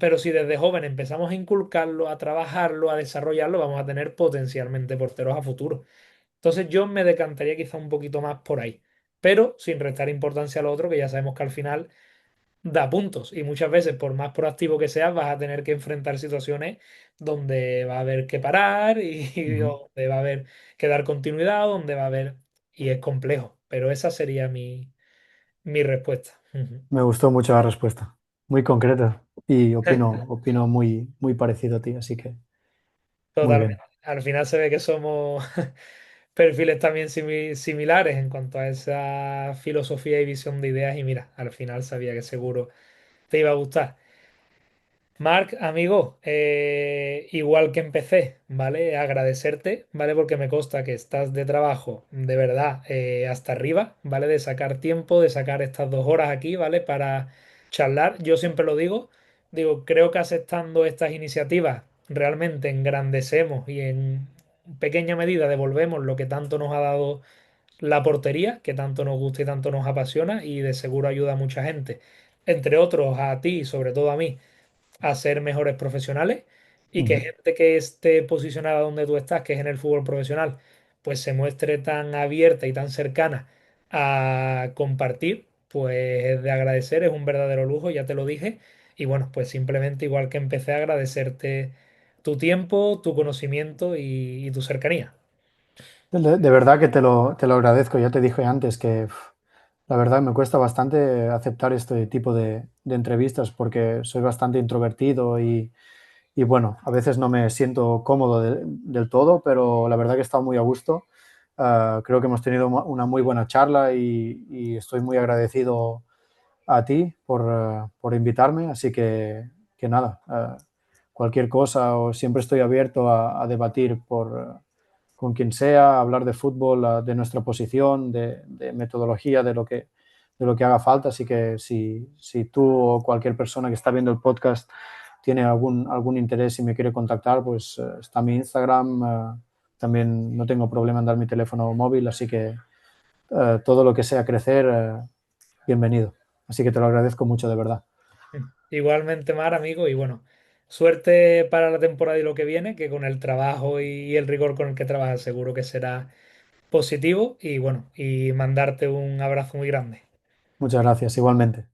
A: pero si desde joven empezamos a inculcarlo, a trabajarlo, a desarrollarlo, vamos a tener potencialmente porteros a futuro. Entonces yo me decantaría quizá un poquito más por ahí, pero sin restar importancia al otro, que ya sabemos que al final da puntos y muchas veces por más proactivo que seas vas a tener que enfrentar situaciones donde va a haber que parar y
B: Ujú.
A: donde va a haber que dar continuidad, donde va a haber... Y es complejo, pero esa sería mi respuesta. Ujú.
B: Me gustó mucho la respuesta, muy concreta y opino muy parecido a ti, así que muy
A: Totalmente.
B: bien.
A: Al final se ve que somos perfiles también similares en cuanto a esa filosofía y visión de ideas y mira, al final sabía que seguro te iba a gustar. Marc, amigo, igual que empecé, ¿vale? Agradecerte, ¿vale? Porque me consta que estás de trabajo de verdad hasta arriba, ¿vale? De sacar tiempo, de sacar estas 2 horas aquí, ¿vale? Para charlar. Yo siempre lo digo, creo que aceptando estas iniciativas realmente engrandecemos y en pequeña medida devolvemos lo que tanto nos ha dado la portería, que tanto nos gusta y tanto nos apasiona y de seguro ayuda a mucha gente. Entre otros, a ti y sobre todo a mí a ser mejores profesionales y que
B: Ujú.
A: gente que esté posicionada donde tú estás, que es en el fútbol profesional, pues se muestre tan abierta y tan cercana a compartir, pues es de agradecer, es un verdadero lujo, ya te lo dije. Y bueno, pues simplemente igual que empecé a agradecerte tu tiempo, tu conocimiento y tu cercanía.
B: De verdad que te lo agradezco, ya te dije antes que la verdad me cuesta bastante aceptar este tipo de entrevistas porque soy bastante introvertido y bueno, a veces no me siento cómodo del todo, pero la verdad que he estado muy a gusto. Creo que hemos tenido una muy buena charla y estoy muy agradecido a ti por invitarme, así que nada, cualquier cosa o siempre estoy abierto a debatir con quien sea, a hablar de fútbol, de nuestra posición, de metodología, de lo que haga falta, así que si tú o cualquier persona que está viendo el podcast tiene algún interés y me quiere contactar, pues está mi Instagram, también no tengo problema en dar mi teléfono móvil, así que todo lo que sea crecer, bienvenido. Así que te lo agradezco mucho, de verdad.
A: Igualmente, Mar, amigo, y bueno, suerte para la temporada y lo que viene, que con el trabajo y el rigor con el que trabajas seguro que será positivo y bueno, y mandarte un abrazo muy grande.
B: Muchas gracias, igualmente.